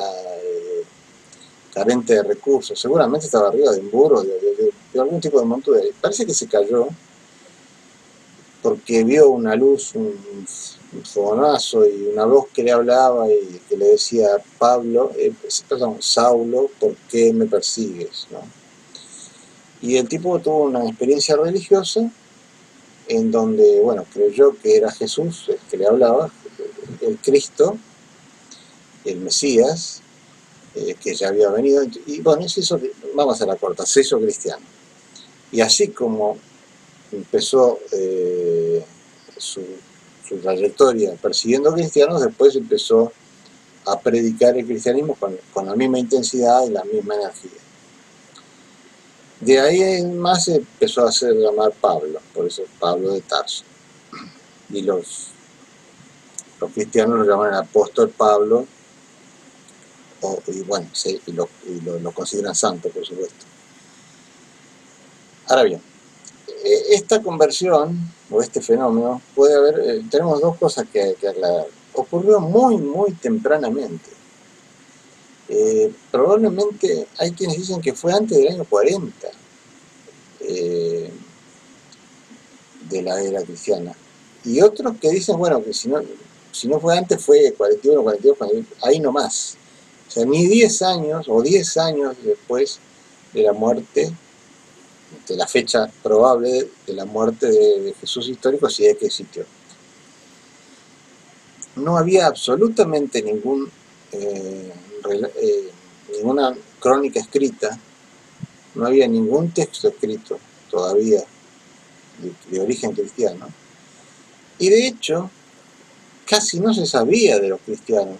carente de recursos. Seguramente estaba arriba de un burro, de algún tipo de montura. Parece que se cayó porque vio una luz, un fogonazo y una voz que le hablaba y que le decía: Saulo, ¿por qué me persigues? ¿No? Y el tipo tuvo una experiencia religiosa en donde, bueno, creyó que era Jesús el que le hablaba, el Cristo, el Mesías, que ya había venido, y bueno, vamos a la corta, se hizo cristiano. Y así como empezó su trayectoria persiguiendo cristianos, después empezó a predicar el cristianismo con la misma intensidad y la misma energía. De ahí en más se empezó a hacer llamar Pablo, por eso Pablo de Tarso. Y los cristianos lo llaman el apóstol Pablo, y lo consideran santo, por supuesto. Ahora bien, esta conversión o este fenómeno puede haber, tenemos dos cosas que aclarar. Ocurrió muy, muy tempranamente. Probablemente hay quienes dicen que fue antes del año 40 de la era cristiana. Y otros que dicen, bueno, que si no fue antes, fue 41, 42, ahí nomás. O sea, ni 10 años o 10 años después de la muerte, de la fecha probable de la muerte de Jesús histórico, si es que existió. No había absolutamente ninguna crónica escrita, no había ningún texto escrito todavía de origen cristiano, y de hecho casi no se sabía de los cristianos,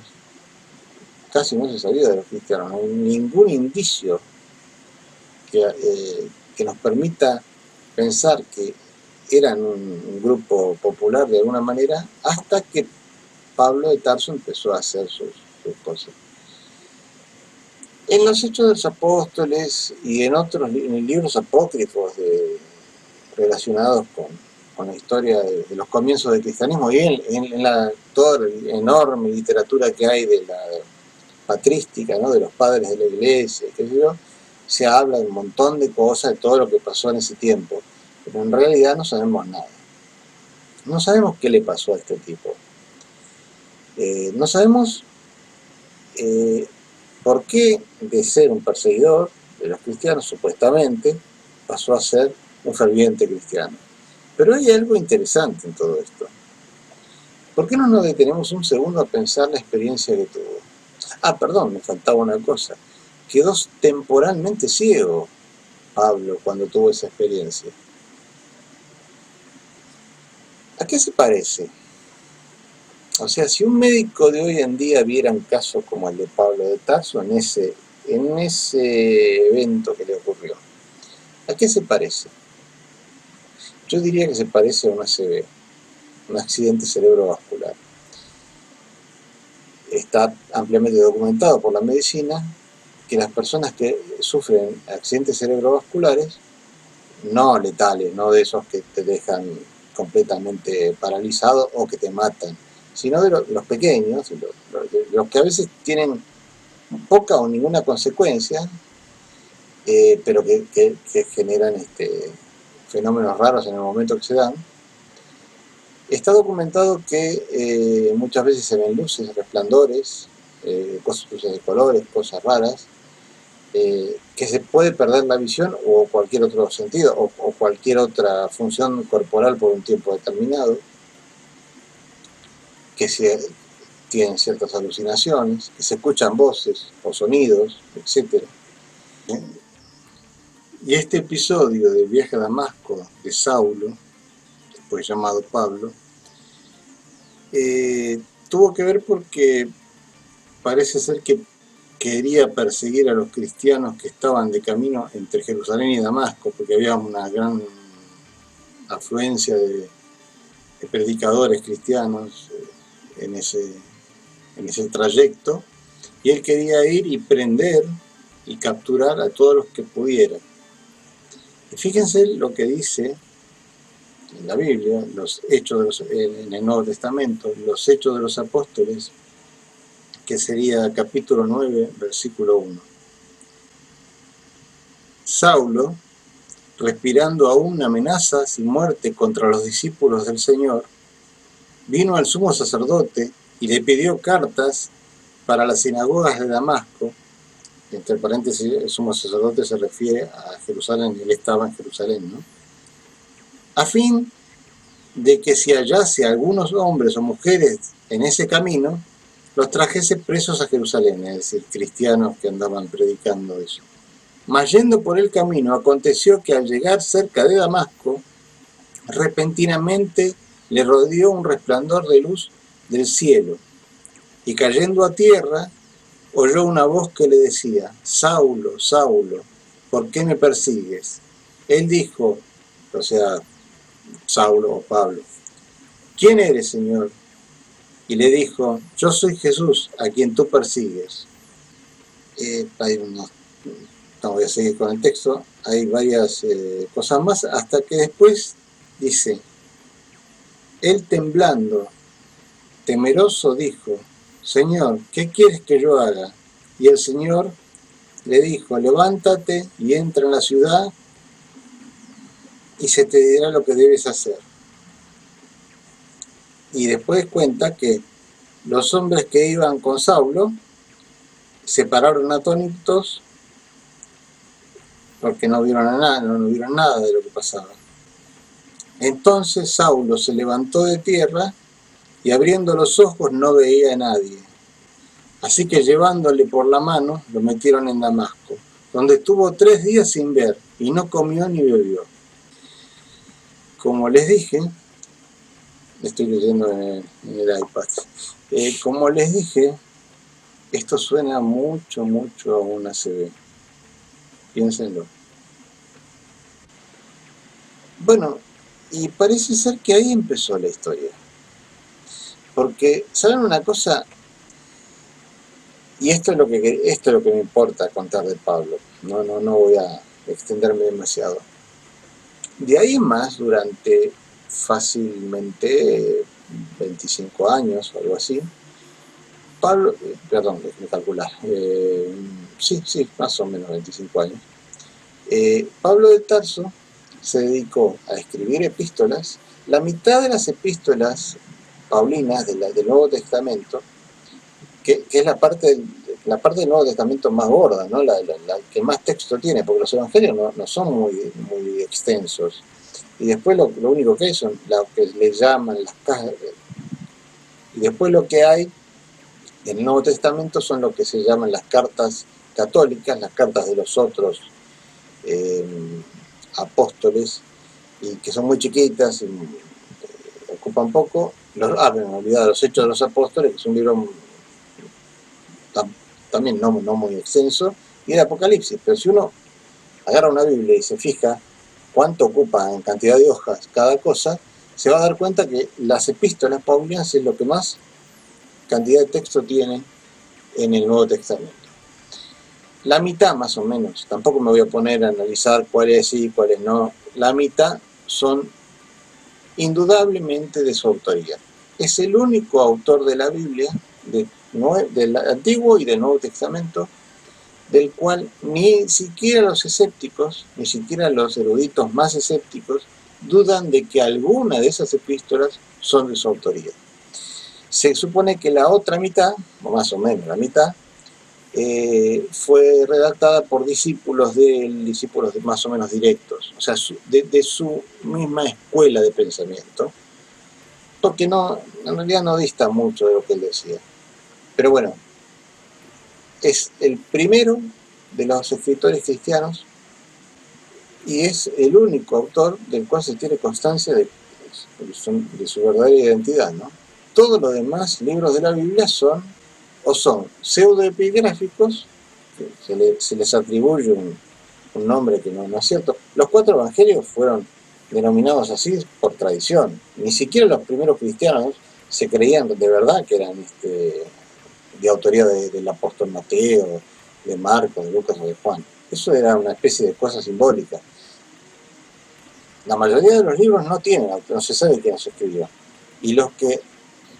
no hay ningún indicio que nos permita pensar que eran un grupo popular de alguna manera, hasta que Pablo de Tarso empezó a hacer sus cosas. En los Hechos de los Apóstoles y en libros apócrifos relacionados con la historia de los comienzos del cristianismo, y en toda la enorme literatura que hay de la patrística, ¿no?, de los padres de la iglesia, se habla de un montón de cosas, de todo lo que pasó en ese tiempo, pero en realidad no sabemos nada. No sabemos qué le pasó a este tipo. No sabemos por qué, de ser un perseguidor de los cristianos, supuestamente, pasó a ser un ferviente cristiano. Pero hay algo interesante en todo esto. ¿Por qué no nos detenemos un segundo a pensar la experiencia que tuvo? Me faltaba una cosa. Quedó temporalmente ciego Pablo cuando tuvo esa experiencia. ¿A qué se parece? O sea, si un médico de hoy en día viera un caso como el de Pablo de Tarso en ese evento que le ocurrió, ¿a qué se parece? Yo diría que se parece a un ACV, un accidente cerebrovascular. Está ampliamente documentado por la medicina que las personas que sufren accidentes cerebrovasculares, no letales, no de esos que te dejan completamente paralizado o que te matan, sino de los pequeños, los que a veces tienen poca o ninguna consecuencia, pero que generan fenómenos raros en el momento que se dan. Está documentado que muchas veces se ven luces, resplandores, luces de colores, cosas raras, que se puede perder la visión o cualquier otro sentido o cualquier otra función corporal por un tiempo determinado, que se tienen ciertas alucinaciones, que se escuchan voces o sonidos, etc. Y este episodio del viaje a Damasco de Saulo, después llamado Pablo, tuvo que ver porque parece ser que quería perseguir a los cristianos que estaban de camino entre Jerusalén y Damasco, porque había una gran afluencia de predicadores cristianos en ese trayecto, y él quería ir y prender y capturar a todos los que pudiera. Y fíjense lo que dice en la Biblia, los hechos en el Nuevo Testamento, los Hechos de los Apóstoles, que sería capítulo 9, versículo 1. Saulo, respirando aún amenazas y muerte contra los discípulos del Señor, vino al sumo sacerdote y le pidió cartas para las sinagogas de Damasco. Entre paréntesis, el sumo sacerdote se refiere a Jerusalén, él estaba en Jerusalén, ¿no? A fin de que si hallase algunos hombres o mujeres en ese camino, los trajese presos a Jerusalén, es decir, cristianos que andaban predicando eso. Mas yendo por el camino, aconteció que al llegar cerca de Damasco, repentinamente le rodeó un resplandor de luz del cielo, y cayendo a tierra, oyó una voz que le decía: Saulo, Saulo, ¿por qué me persigues? Él dijo, o sea, Saulo o Pablo, ¿quién eres, Señor? Y le dijo, yo soy Jesús, a quien tú persigues. No voy a seguir con el texto, hay varias cosas más, hasta que después dice, él temblando, temeroso, dijo, Señor, ¿qué quieres que yo haga? Y el Señor le dijo, levántate y entra en la ciudad y se te dirá lo que debes hacer. Y después cuenta que los hombres que iban con Saulo se pararon atónitos porque no vieron nada de lo que pasaba. Entonces Saulo se levantó de tierra y abriendo los ojos no veía a nadie. Así que llevándole por la mano lo metieron en Damasco, donde estuvo 3 días sin ver y no comió ni bebió. Como les dije, estoy leyendo en el iPad, como les dije, esto suena mucho a una ACB. Piénsenlo. Bueno, y parece ser que ahí empezó la historia. Porque, ¿saben una cosa? Y esto es lo que me importa contar de Pablo. No voy a extenderme demasiado. De ahí en más, durante fácilmente 25 años o algo así, Pablo, perdón, déjenme calcular, sí, más o menos 25 años, Pablo de Tarso se dedicó a escribir epístolas. La mitad de las epístolas paulinas del Nuevo Testamento, que es la parte del Nuevo Testamento más gorda, ¿no? la que más texto tiene, porque los evangelios no son muy extensos. Y después lo único que hay son lo que le llaman las cartas. Y después lo que hay en el Nuevo Testamento son lo que se llaman las cartas católicas, las cartas de los otros apóstoles, y que son muy chiquitas y ocupan poco. Me he olvidado, los Hechos de los Apóstoles, que es un libro también no muy extenso, y el Apocalipsis. Pero si uno agarra una Biblia y se fija cuánto ocupa en cantidad de hojas cada cosa, se va a dar cuenta que las epístolas paulinas es lo que más cantidad de texto tiene en el Nuevo Testamento. La mitad más o menos, tampoco me voy a poner a analizar cuáles sí y cuáles no, la mitad son indudablemente de su autoría. Es el único autor de la Biblia, del Antiguo y del Nuevo Testamento, del cual ni siquiera los escépticos, ni siquiera los eruditos más escépticos, dudan de que alguna de esas epístolas son de su autoría. Se supone que la otra mitad, o más o menos la mitad, fue redactada por discípulos de él, discípulos más o menos directos, o sea, de su misma escuela de pensamiento, porque no, en realidad no dista mucho de lo que él decía. Pero bueno, es el primero de los escritores cristianos y es el único autor del cual se tiene constancia de su verdadera identidad, ¿no? Todos los demás libros de la Biblia son pseudoepigráficos, que se les atribuye un nombre que no es cierto. Los 4 evangelios fueron denominados así por tradición. Ni siquiera los primeros cristianos se creían de verdad que eran de autoría del apóstol Mateo, de Marcos, de Lucas o de Juan. Eso era una especie de cosa simbólica. La mayoría de los libros no se sabe quién los escribió. Y los que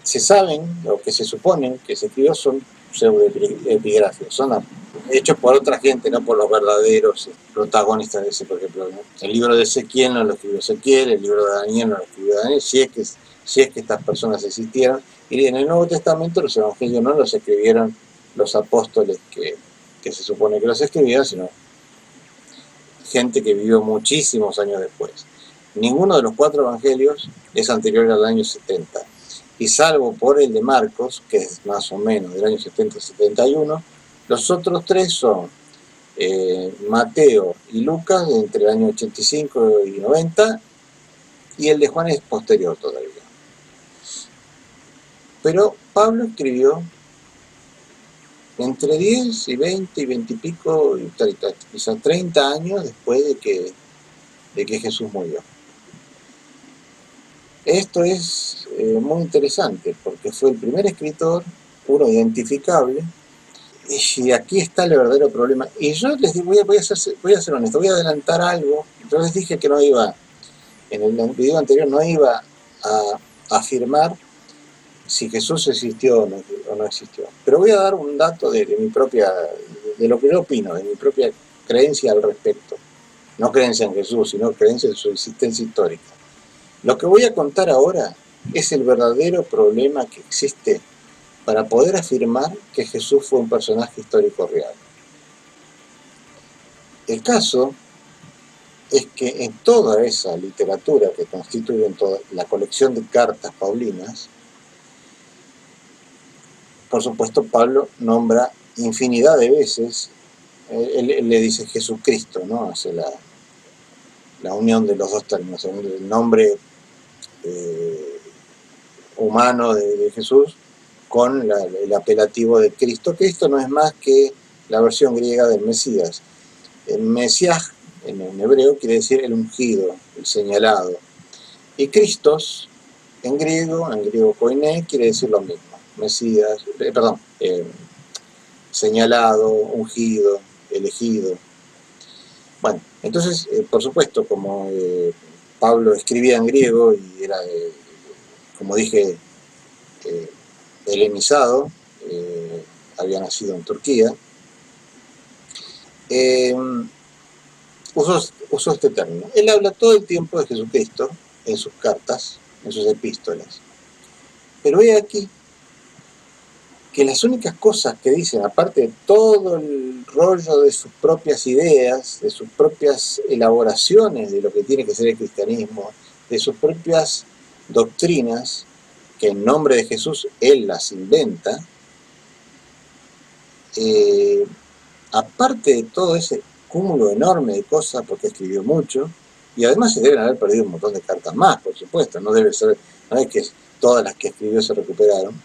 se saben, o que se suponen que se escribió, son pseudoepigrafios, son hechos por otra gente, no por los verdaderos protagonistas de ese, por ejemplo, ¿no? El libro de Ezequiel no lo escribió Ezequiel, el libro de Daniel no lo escribió Daniel, si es que estas personas existieron. Y en el Nuevo Testamento los evangelios no los escribieron los apóstoles que se supone que los escribieron, sino gente que vivió muchísimos años después. Ninguno de los 4 evangelios es anterior al año 70. Y salvo por el de Marcos, que es más o menos del año 70-71, los otros 3 son Mateo y Lucas, entre el año 85 y 90, y el de Juan es posterior todavía. Pero Pablo escribió entre 10 y 20 y 20 y pico, quizás 30 años después de que Jesús murió. Esto es muy interesante porque fue el primer escritor, uno identificable, y aquí está el verdadero problema. Y yo les digo, voy a ser honesto, voy a adelantar algo. Yo les dije que no iba, en el video anterior no iba a afirmar si Jesús existió o no existió. Pero voy a dar un dato de lo que yo opino, de mi propia creencia al respecto. No creencia en Jesús, sino creencia en su existencia histórica. Lo que voy a contar ahora es el verdadero problema que existe para poder afirmar que Jesús fue un personaje histórico real. El caso es que en toda esa literatura que constituye toda la colección de cartas paulinas, por supuesto Pablo nombra infinidad de veces, él le dice Jesucristo, ¿no? Hace la unión de los dos términos, el nombre humano de Jesús con el apelativo de Cristo. Cristo no es más que la versión griega del Mesías. El Mesías en hebreo quiere decir el ungido, el señalado. Y Christos en griego koiné, quiere decir lo mismo. Mesías, señalado, ungido, elegido. Bueno, entonces, por supuesto, como Pablo escribía en griego y era, como dije, helenizado, había nacido en Turquía, usó este término. Él habla todo el tiempo de Jesucristo en sus cartas, en sus epístolas. Pero he aquí que las únicas cosas que dicen, aparte de todo el rollo de sus propias ideas, de sus propias elaboraciones de lo que tiene que ser el cristianismo, de sus propias doctrinas, que en nombre de Jesús él las inventa, aparte de todo ese cúmulo enorme de cosas, porque escribió mucho, y además se deben haber perdido un montón de cartas más, por supuesto, no es que todas las que escribió se recuperaron.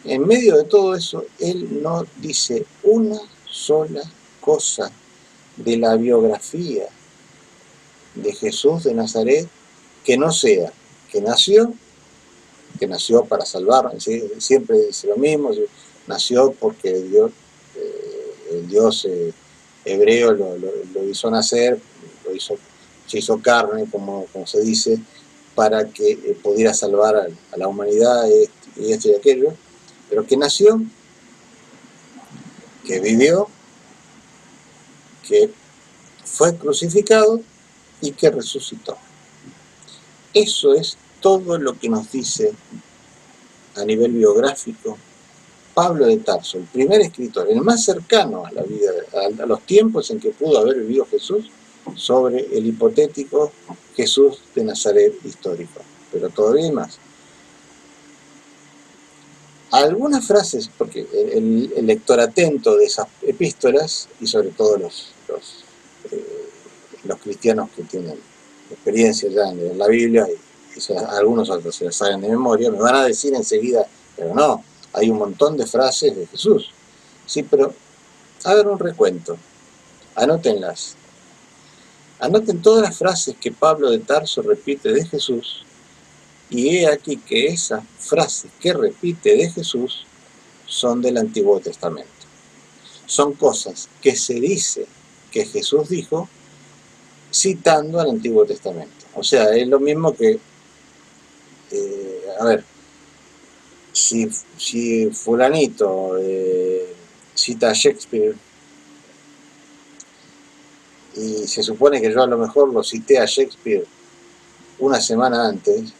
En medio de todo eso, él no dice una sola cosa de la biografía de Jesús de Nazaret que no sea que nació para salvar, siempre dice lo mismo, nació porque el Dios hebreo lo hizo nacer, se hizo carne, como se dice, para que pudiera salvar a la humanidad y esto y aquello, pero que nació, que vivió, que fue crucificado y que resucitó. Eso es todo lo que nos dice a nivel biográfico Pablo de Tarso, el primer escritor, el más cercano a la vida, a los tiempos en que pudo haber vivido Jesús, sobre el hipotético Jesús de Nazaret histórico. Pero todavía hay más. Algunas frases, porque el lector atento de esas epístolas, y sobre todo los cristianos que tienen experiencia ya en la Biblia, y algunos otros se las saben de memoria, me van a decir enseguida, pero no, hay un montón de frases de Jesús. Sí, pero hagan un recuento, anótenlas. Anoten todas las frases que Pablo de Tarso repite de Jesús, y he aquí que esas frases que repite de Jesús son del Antiguo Testamento. Son cosas que se dice que Jesús dijo citando al Antiguo Testamento. O sea, es lo mismo que, si fulanito cita a Shakespeare, y se supone que yo a lo mejor lo cité a Shakespeare una semana antes,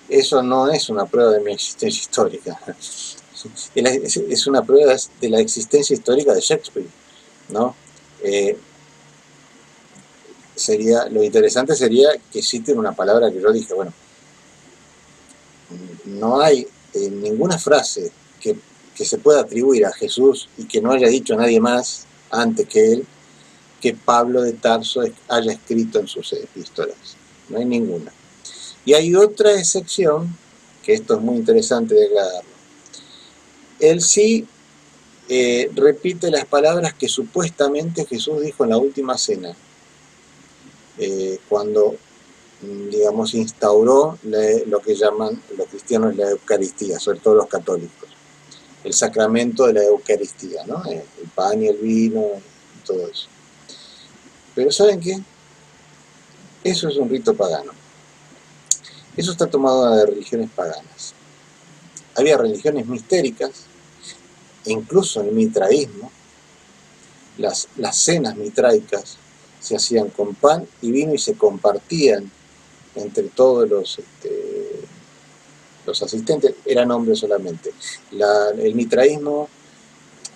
eso no es una prueba de mi existencia histórica. Es una prueba de la existencia histórica de Shakespeare, ¿no? Lo interesante sería que citen una palabra que yo dije. Bueno, no hay ninguna frase que se pueda atribuir a Jesús y que no haya dicho nadie más antes que él, que Pablo de Tarso haya escrito en sus epístolas. No hay ninguna. Y hay otra excepción, que esto es muy interesante de aclararlo. Él sí repite las palabras que supuestamente Jesús dijo en la última cena, cuando, digamos, instauró lo que llaman los cristianos la Eucaristía, sobre todo los católicos, el sacramento de la Eucaristía, ¿no? El pan y el vino y todo eso. Pero ¿saben qué? Eso es un rito pagano. Eso está tomado de religiones paganas. Había religiones mistéricas, incluso en el mitraísmo, las cenas mitraicas se hacían con pan y vino y se compartían entre todos los asistentes, eran hombres solamente. El mitraísmo,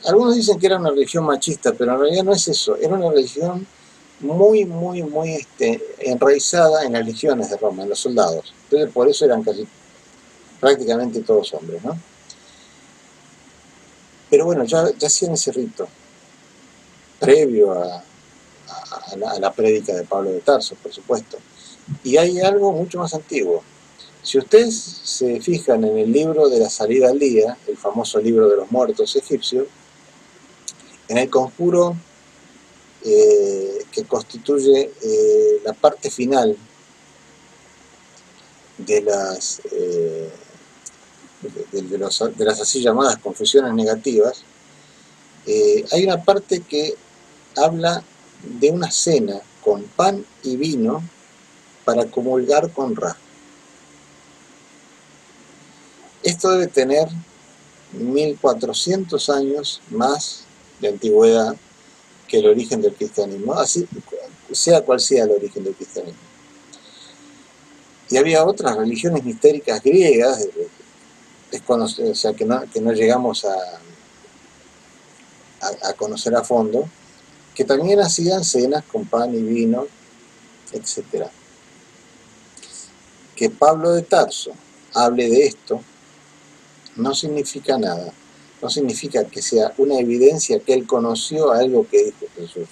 algunos dicen que era una religión machista, pero en realidad no es eso, era una religión muy enraizada en las legiones de Roma, en los soldados. Entonces por eso eran prácticamente todos hombres, ¿no? Pero bueno, ya hacían ese rito, previo a la prédica de Pablo de Tarso, por supuesto. Y hay algo mucho más antiguo. Si ustedes se fijan en el libro de la salida al día, el famoso libro de los muertos egipcios, en el conjuro que constituye la parte final de las así llamadas confesiones negativas, hay una parte que habla de una cena con pan y vino para comulgar con Ra. Esto debe tener 1400 años más de antigüedad que el origen del cristianismo, así sea cual sea el origen del cristianismo. Y había otras religiones mistéricas griegas, o sea, que no llegamos a conocer a fondo, que también hacían cenas con pan y vino, etc. Que Pablo de Tarso hable de esto no significa nada, no significa que sea una evidencia que él conoció algo que dijo Jesús.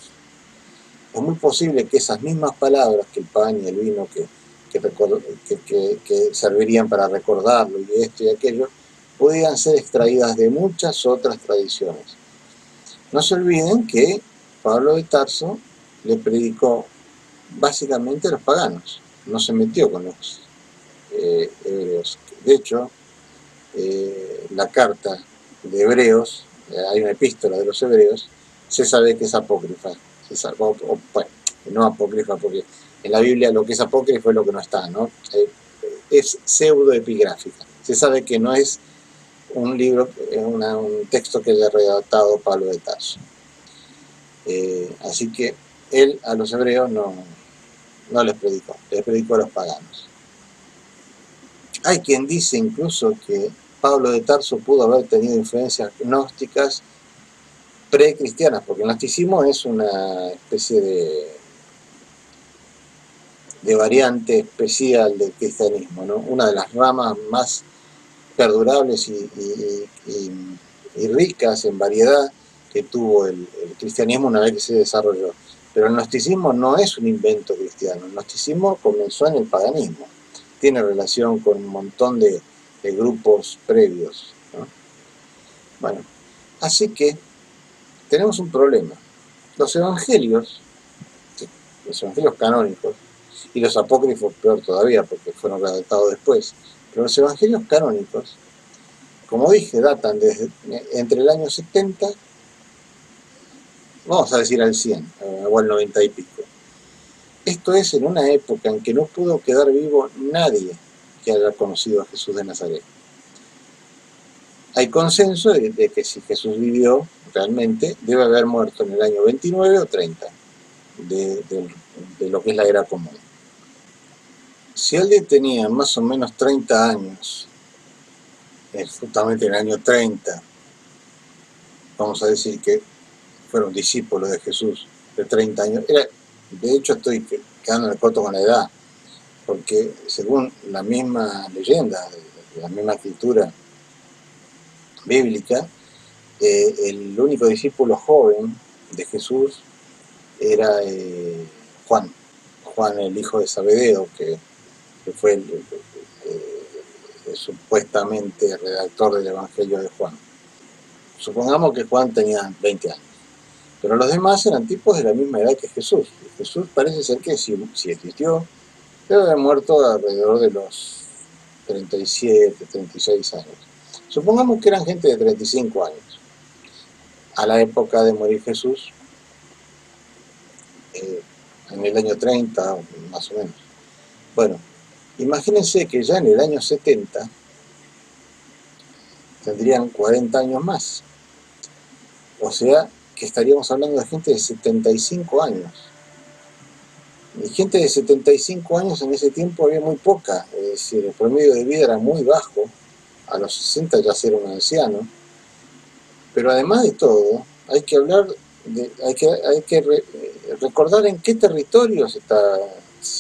Es muy posible que esas mismas palabras, que el pan y el vino que servirían para recordarlo, y esto y aquello, podían ser extraídas de muchas otras tradiciones. No se olviden que Pablo de Tarso le predicó básicamente a los paganos, no se metió con los hebreos. De hecho, la carta de Hebreos, hay una epístola de los Hebreos, se sabe que es apócrifa, bueno, no apócrifa, porque en la Biblia lo que es apócrifo es lo que no está, ¿no? Es pseudoepigráfica. Se sabe que no es un libro, un texto que haya redactado Pablo de Tarso. Así que él a los hebreos no les predicó a los paganos. Hay quien dice incluso que Pablo de Tarso pudo haber tenido influencias gnósticas precristianas, porque el gnosticismo es una especie de variante especial del cristianismo, ¿no? Una de las ramas más perdurables y ricas en variedad que tuvo el cristianismo una vez que se desarrolló. Pero el gnosticismo no es un invento cristiano, el gnosticismo comenzó en el paganismo, tiene relación con un montón de grupos previos, ¿no? Bueno, así que tenemos un problema. Los evangelios canónicos, y los apócrifos peor todavía porque fueron redactados después, pero los evangelios canónicos, como dije, datan desde entre el año 70, vamos a decir al 100, o al 90 y pico. Esto es en una época en que no pudo quedar vivo nadie que haya conocido a Jesús de Nazaret. Hay consenso de que si Jesús vivió realmente, debe haber muerto en el año 29 o 30 de lo que es la era común. Si alguien tenía más o menos 30 años, justamente en el año 30, vamos a decir que fueron discípulos de Jesús de 30 años, de hecho estoy quedando en el corto con la edad, porque según la misma leyenda, la misma escritura bíblica, el único discípulo joven de Jesús era Juan el hijo de Zebedeo, que fue el supuestamente redactor del Evangelio de Juan. Supongamos que Juan tenía 20 años, pero los demás eran tipos de la misma edad que Jesús. Y Jesús parece ser que si existió, debe haber muerto alrededor de los 37, 36 años. Supongamos que eran gente de 35 años, a la época de morir Jesús, en el año 30, más o menos. Bueno, imagínense que ya en el año 70 tendrían 40 años más. O sea, que estaríamos hablando de gente de 75 años. Y gente de 75 años en ese tiempo había muy poca, es decir, el promedio de vida era muy bajo, a los 60 ya ser un anciano. Pero además de todo, hay que hablar, hay que recordar en qué territorio se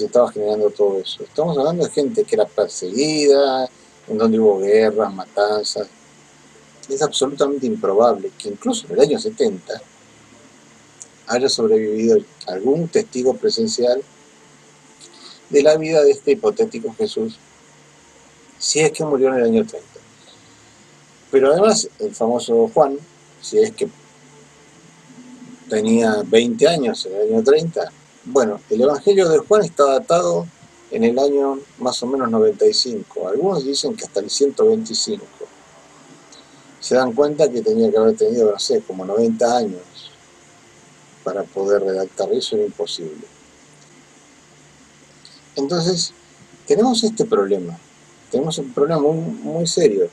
estaba generando todo eso. Estamos hablando de gente que era perseguida, en donde hubo guerras, matanzas. Es absolutamente improbable que incluso en el año 70 haya sobrevivido algún testigo presencial de la vida de este hipotético Jesús, si es que murió en el año 30. Pero además, el famoso Juan, si es que tenía 20 años en el año 30, bueno, el Evangelio de Juan está datado en el año más o menos 95, algunos dicen que hasta el 125. Se dan cuenta que tenía que haber tenido, no sé, como 90 años para poder redactar, eso era imposible. Entonces, tenemos este problema, tenemos un problema muy, muy serio.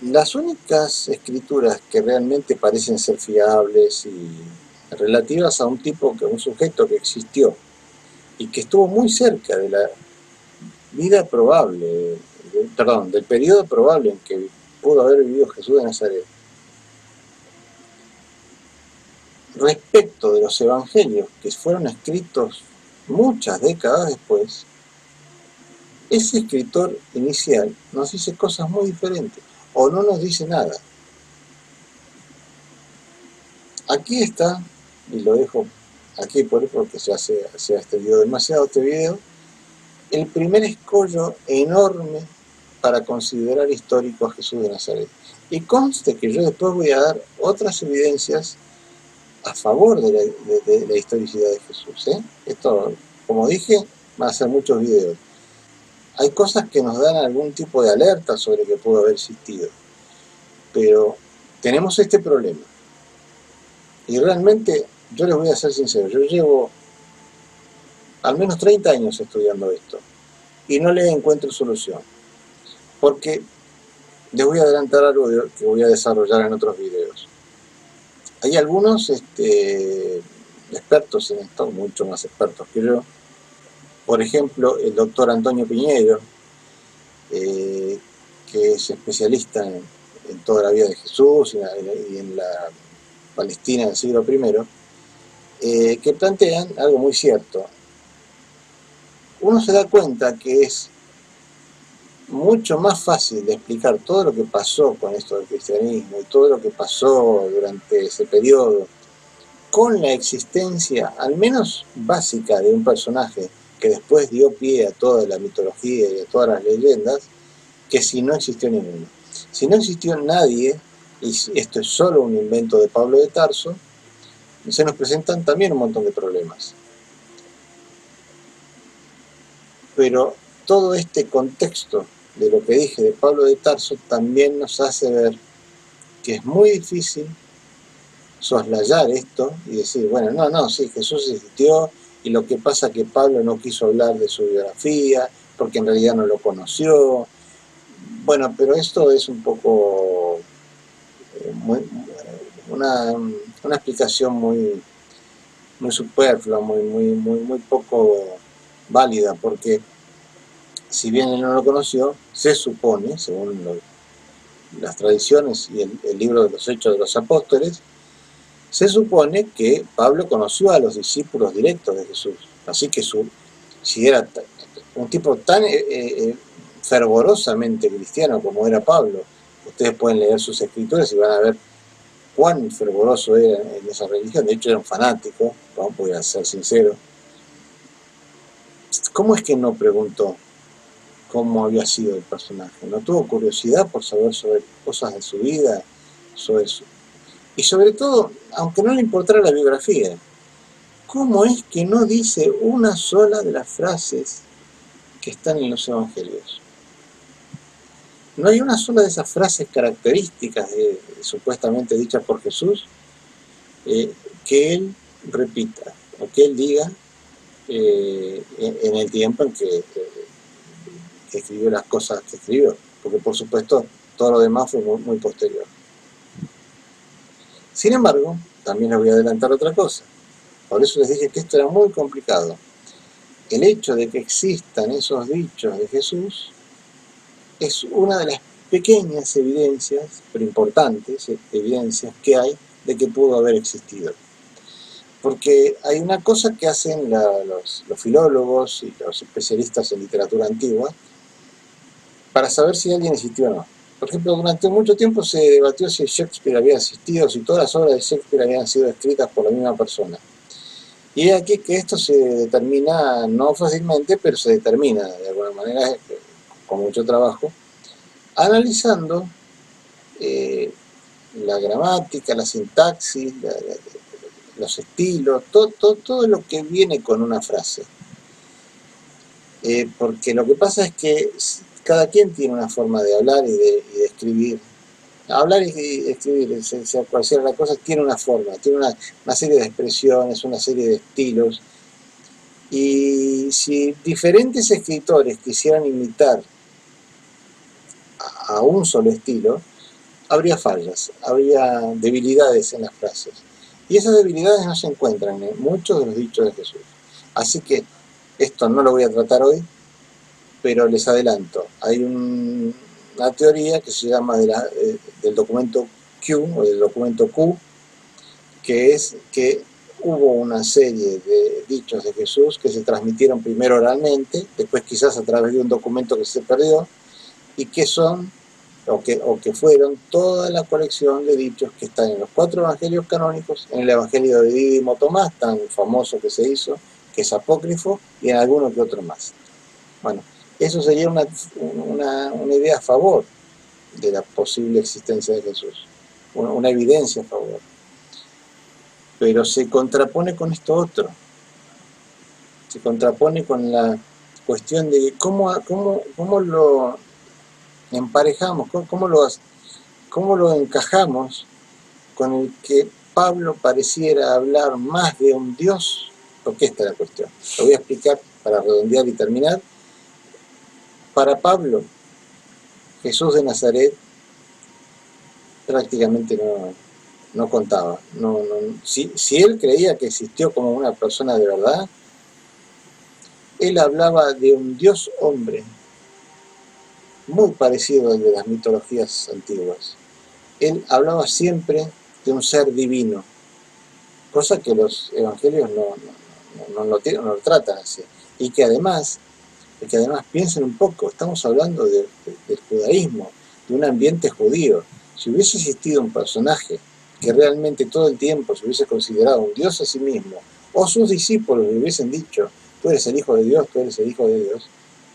Las únicas escrituras que realmente parecen ser fiables y relativas a un sujeto que existió y que estuvo muy cerca de la vida probable, del periodo probable en que pudo haber vivido Jesús de Nazaret. Respecto de los evangelios que fueron escritos muchas décadas después, ese escritor inicial nos dice cosas muy diferentes o no nos dice nada. Aquí está, y lo dejo aquí porque ya se ha extendido demasiado este video, el primer escollo enorme para considerar histórico a Jesús de Nazaret. Y conste que yo después voy a dar otras evidencias a favor de la historicidad de Jesús. Esto, como dije, van a ser muchos videos. Hay cosas que nos dan algún tipo de alerta sobre que pudo haber existido, pero tenemos este problema. Y realmente, yo les voy a ser sincero, yo llevo al menos 30 años estudiando esto y no le encuentro solución, porque les voy a adelantar algo que voy a desarrollar en otros videos. Hay algunos expertos en esto, mucho más expertos que yo. Por ejemplo, el doctor Antonio Piñeiro, que es especialista en toda la vida de Jesús y en la Palestina del siglo I, que plantean algo muy cierto. Uno se da cuenta que es mucho más fácil de explicar todo lo que pasó con esto del cristianismo y todo lo que pasó durante ese periodo con la existencia, al menos básica, de un personaje que después dio pie a toda la mitología y a todas las leyendas, que si no existió ninguno. Si no existió nadie, y esto es solo un invento de Pablo de Tarso, se nos presentan también un montón de problemas. Pero todo este contexto de lo que dije de Pablo de Tarso también nos hace ver que es muy difícil soslayar esto y decir, bueno, no, sí, Jesús existió y lo que pasa es que Pablo no quiso hablar de su biografía porque en realidad no lo conoció. Bueno, pero esto es un poco una explicación muy superflua, muy poco válida, porque si bien él no lo conoció, se supone, según las tradiciones y el libro de los Hechos de los Apóstoles, se supone que Pablo conoció a los discípulos directos de Jesús. Así que si era un tipo tan fervorosamente cristiano como era Pablo, ustedes pueden leer sus escrituras y van a ver cuán fervoroso era en esa religión. De hecho era un fanático, voy a ser sincero. ¿Cómo es que no preguntó cómo había sido el personaje? ¿No tuvo curiosidad por saber sobre cosas de su vida? Y sobre todo, aunque no le importara la biografía, ¿cómo es que no dice una sola de las frases que están en los evangelios? No hay una sola de esas frases características supuestamente dichas por Jesús que él repita o que él diga en el tiempo en que escribió las cosas que escribió, porque por supuesto todo lo demás fue muy posterior. Sin embargo, también les voy a adelantar otra cosa. Por eso les dije que esto era muy complicado. El hecho de que existan esos dichos de Jesús es una de las pequeñas evidencias, pero importantes evidencias que hay de que pudo haber existido. Porque hay una cosa que hacen los filólogos y los especialistas en literatura antigua para saber si alguien existió o no. Por ejemplo, durante mucho tiempo se debatió si Shakespeare había existido, si todas las obras de Shakespeare habían sido escritas por la misma persona. Y es aquí que esto se determina, no fácilmente, pero se determina de alguna manera, con mucho trabajo, analizando la gramática, la sintaxis, los estilos, todo lo que viene con una frase. Porque lo que pasa es que cada quien tiene una forma de hablar y de escribir. Hablar y escribir, sea cual sea la cosa, tiene una forma, tiene una serie de expresiones, una serie de estilos. Y si diferentes escritores quisieran imitar a un solo estilo, habría fallas, habría debilidades en las frases. Y esas debilidades no se encuentran en muchos de los dichos de Jesús. Así que esto no lo voy a tratar hoy, pero les adelanto, hay una teoría que se llama del documento Q, o del documento Q, que es que hubo una serie de dichos de Jesús que se transmitieron primero oralmente, después quizás a través de un documento que se perdió, y que son, o que fueron, toda la colección de dichos que están en los 4 evangelios canónicos, en el evangelio de Dídimo Tomás, tan famoso que se hizo, que es apócrifo, y en alguno que otro más. Bueno, eso sería una idea a favor de la posible existencia de Jesús, una evidencia a favor. Pero se contrapone con esto otro, se contrapone con la cuestión de cómo lo emparejamos, cómo lo encajamos con el que Pablo pareciera hablar más de un Dios, porque esta es la cuestión. Lo voy a explicar para redondear y terminar. Para Pablo, Jesús de Nazaret prácticamente no contaba. Si él creía que existió como una persona de verdad, él hablaba de un Dios hombre, muy parecido al de las mitologías antiguas. Él hablaba siempre de un ser divino, cosa que los evangelios no lo tratan así. Y que además piensen un poco, estamos hablando del judaísmo, de un ambiente judío. Si hubiese existido un personaje que realmente todo el tiempo se hubiese considerado un Dios a sí mismo, o sus discípulos le hubiesen dicho, tú eres el Hijo de Dios, tú eres el Hijo de Dios,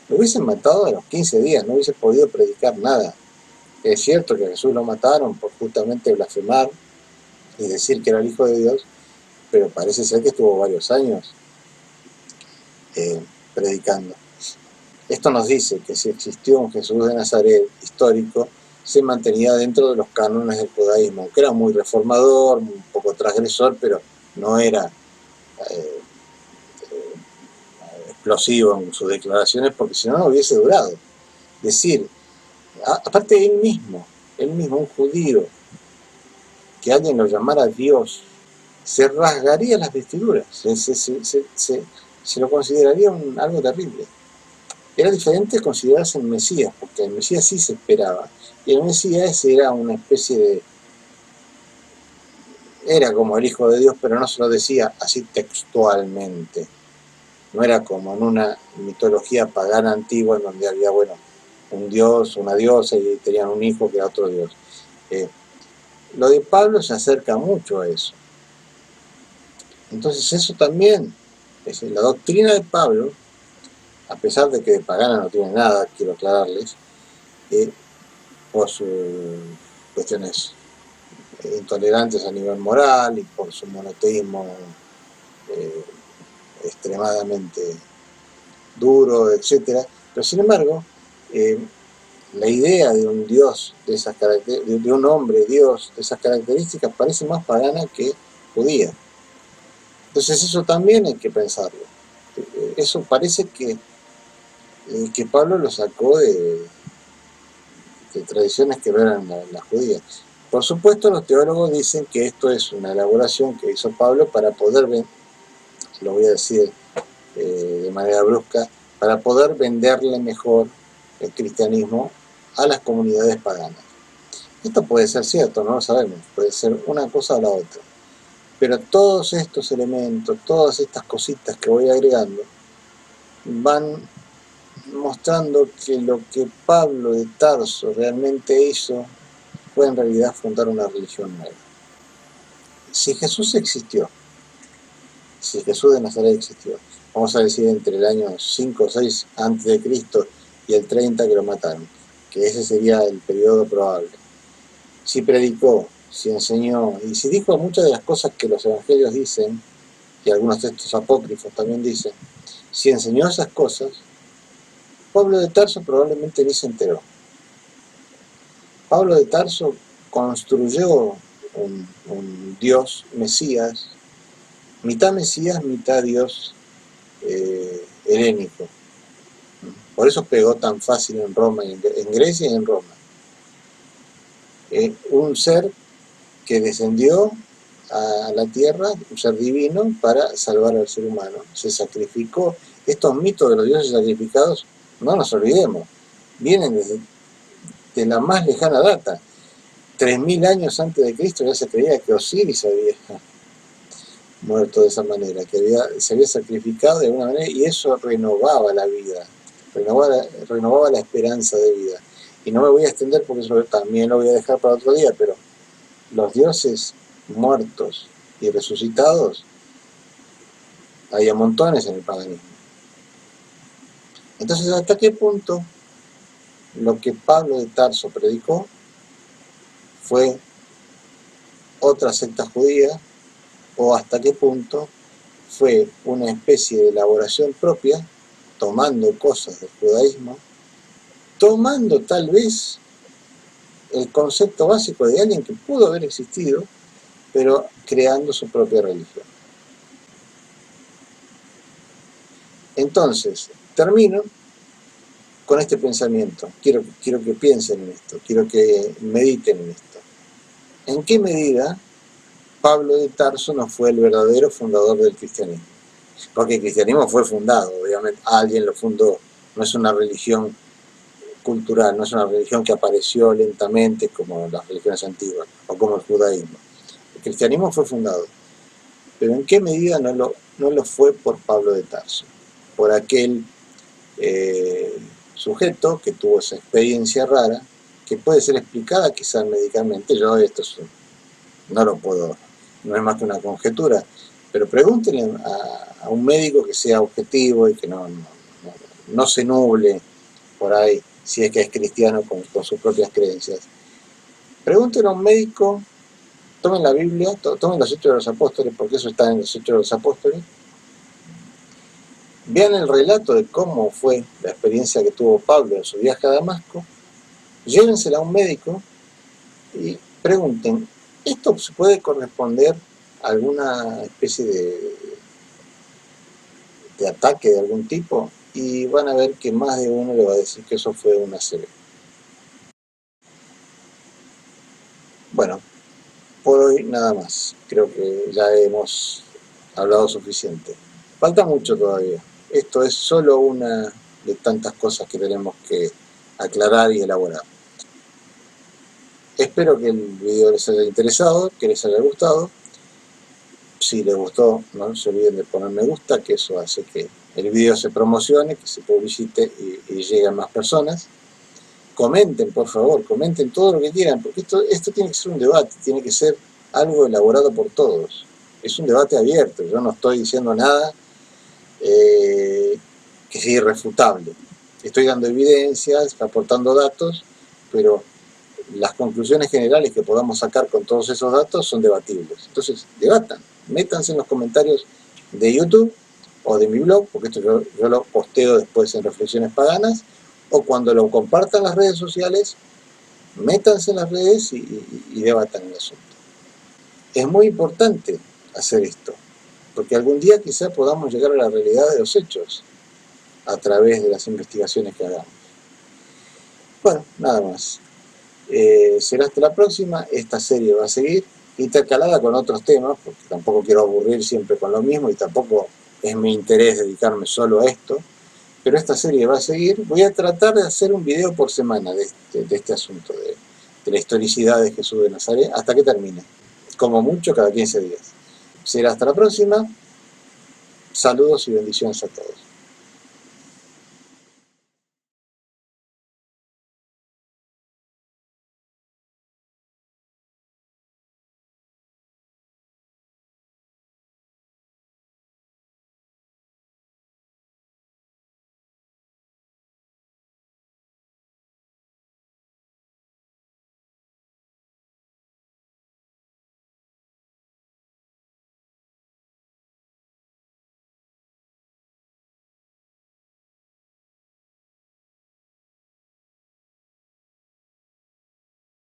lo hubiesen matado a los 15 días, no hubiese podido predicar nada. Es cierto que a Jesús lo mataron por justamente blasfemar y decir que era el Hijo de Dios, pero parece ser que estuvo varios años predicando. Esto nos dice que si existió un Jesús de Nazaret histórico, se mantenía dentro de los cánones del judaísmo, que era muy reformador, un poco transgresor, pero no era explosivo en sus declaraciones, porque si no, no hubiese durado. Decir, aparte él mismo, un judío, que alguien lo llamara Dios, se rasgaría las vestiduras, se lo consideraría algo terrible. Era diferente considerarse el Mesías, porque el Mesías sí se esperaba. Y el Mesías era una especie de... Era como el Hijo de Dios, pero no se lo decía así textualmente. No era como en una mitología pagana antigua en donde había, bueno, un dios, una diosa y tenían un hijo que era otro dios. Lo de Pablo se acerca mucho a eso. Entonces eso también, es la doctrina de Pablo, a pesar de que de pagana no tiene nada, quiero aclararles, por sus cuestiones intolerantes a nivel moral y por su monoteísmo extremadamente duro, etc. Pero sin embargo, la idea de un Dios de esas características, de un hombre Dios de esas características, parece más pagana que judía. Entonces eso también hay que pensarlo. Eso parece que Pablo lo sacó de tradiciones que no eran las judías. Por supuesto, los teólogos dicen que esto es una elaboración que hizo Pablo para poder, lo voy a decir de manera brusca, para poder venderle mejor el cristianismo a las comunidades paganas. Esto puede ser cierto, no lo sabemos, puede ser una cosa o la otra. Pero todos estos elementos, todas estas cositas que voy agregando, van mostrando que lo que Pablo de Tarso realmente hizo fue en realidad fundar una religión nueva. Si Jesús existió, si Jesús de Nazaret existió, vamos a decir entre el año 5 o 6 antes de Cristo y el 30 que lo mataron, que ese sería el periodo probable. Si predicó, si enseñó, y si dijo muchas de las cosas que los evangelios dicen, y algunos textos apócrifos también dicen, si enseñó esas cosas, Pablo de Tarso probablemente ni se enteró. Pablo de Tarso construyó un Dios Mesías, mitad Dios helénico. Por eso pegó tan fácil en Roma, en Grecia y en Roma. Un ser que descendió a la tierra, un ser divino, para salvar al ser humano. Se sacrificó. Estos mitos de los dioses sacrificados, no nos olvidemos, vienen de la más lejana data. 3000 años antes de Cristo ya se creía que Osiris había muerto de esa manera, que se había sacrificado de alguna manera, y eso renovaba la vida, renovaba la esperanza de vida. Y no me voy a extender porque eso también lo voy a dejar para otro día, pero los dioses muertos y resucitados hay a montones en el paganismo. Entonces, ¿hasta qué punto lo que Pablo de Tarso predicó fue otra secta judía, o hasta qué punto fue una especie de elaboración propia, tomando cosas del judaísmo, tomando tal vez el concepto básico de alguien que pudo haber existido, pero creando su propia religión? Entonces, termino con este pensamiento. Quiero que piensen en esto, quiero que mediten en esto. ¿En qué medida Pablo de Tarso no fue el verdadero fundador del cristianismo? Porque el cristianismo fue fundado, obviamente, alguien lo fundó, no es una religión cultural, no es una religión que apareció lentamente como las religiones antiguas o como el judaísmo. El cristianismo fue fundado, pero ¿en qué medida no lo fue por Pablo de Tarso? Por aquel sujeto que tuvo esa experiencia rara, que puede ser explicada quizás médicamente. Yo esto no lo puedo, no es más que una conjetura, pero pregúntenle a un médico que sea objetivo y que no se nuble por ahí, si es que es cristiano con sus propias creencias. Pregúntenle a un médico, tomen la Biblia, tomen los Hechos de los Apóstoles, porque eso está en los Hechos de los Apóstoles, vean el relato de cómo fue la experiencia que tuvo Pablo en su viaje a Damasco, llévensela a un médico y pregunten, ¿esto se puede corresponder a alguna especie de ataque de algún tipo? Y van a ver que más de uno le va a decir que eso fue una ACV. Bueno, por hoy nada más. Creo que ya hemos hablado suficiente. Falta mucho todavía. Esto es solo una de tantas cosas que tenemos que aclarar y elaborar. Espero que el video les haya interesado, que les haya gustado. Si les gustó, no se olviden de poner me gusta, que eso hace que el video se promocione, que se publicite y llegue a más personas. Comenten, por favor, comenten todo lo que quieran, porque esto tiene que ser un debate, tiene que ser algo elaborado por todos. Es un debate abierto, yo no estoy diciendo nada que sea irrefutable. Estoy dando evidencias, aportando datos, pero las conclusiones generales que podamos sacar con todos esos datos son debatibles. Entonces, debatan, métanse en los comentarios de YouTube o de mi blog, porque esto yo lo posteo después en Reflexiones Paganas, o cuando lo compartan en las redes sociales, métanse en las redes y debatan el asunto. Es muy importante hacer esto, porque algún día quizá podamos llegar a la realidad de los hechos a través de las investigaciones que hagamos. Bueno, nada más. Será hasta la próxima. Esta serie va a seguir intercalada con otros temas, porque tampoco quiero aburrir siempre con lo mismo y tampoco es mi interés dedicarme solo a esto, pero esta serie va a seguir. Voy a tratar de hacer un video por semana de este asunto de la historicidad de Jesús de Nazaret hasta que termine, como mucho cada 15 días. Será hasta la próxima. Saludos y bendiciones a todos.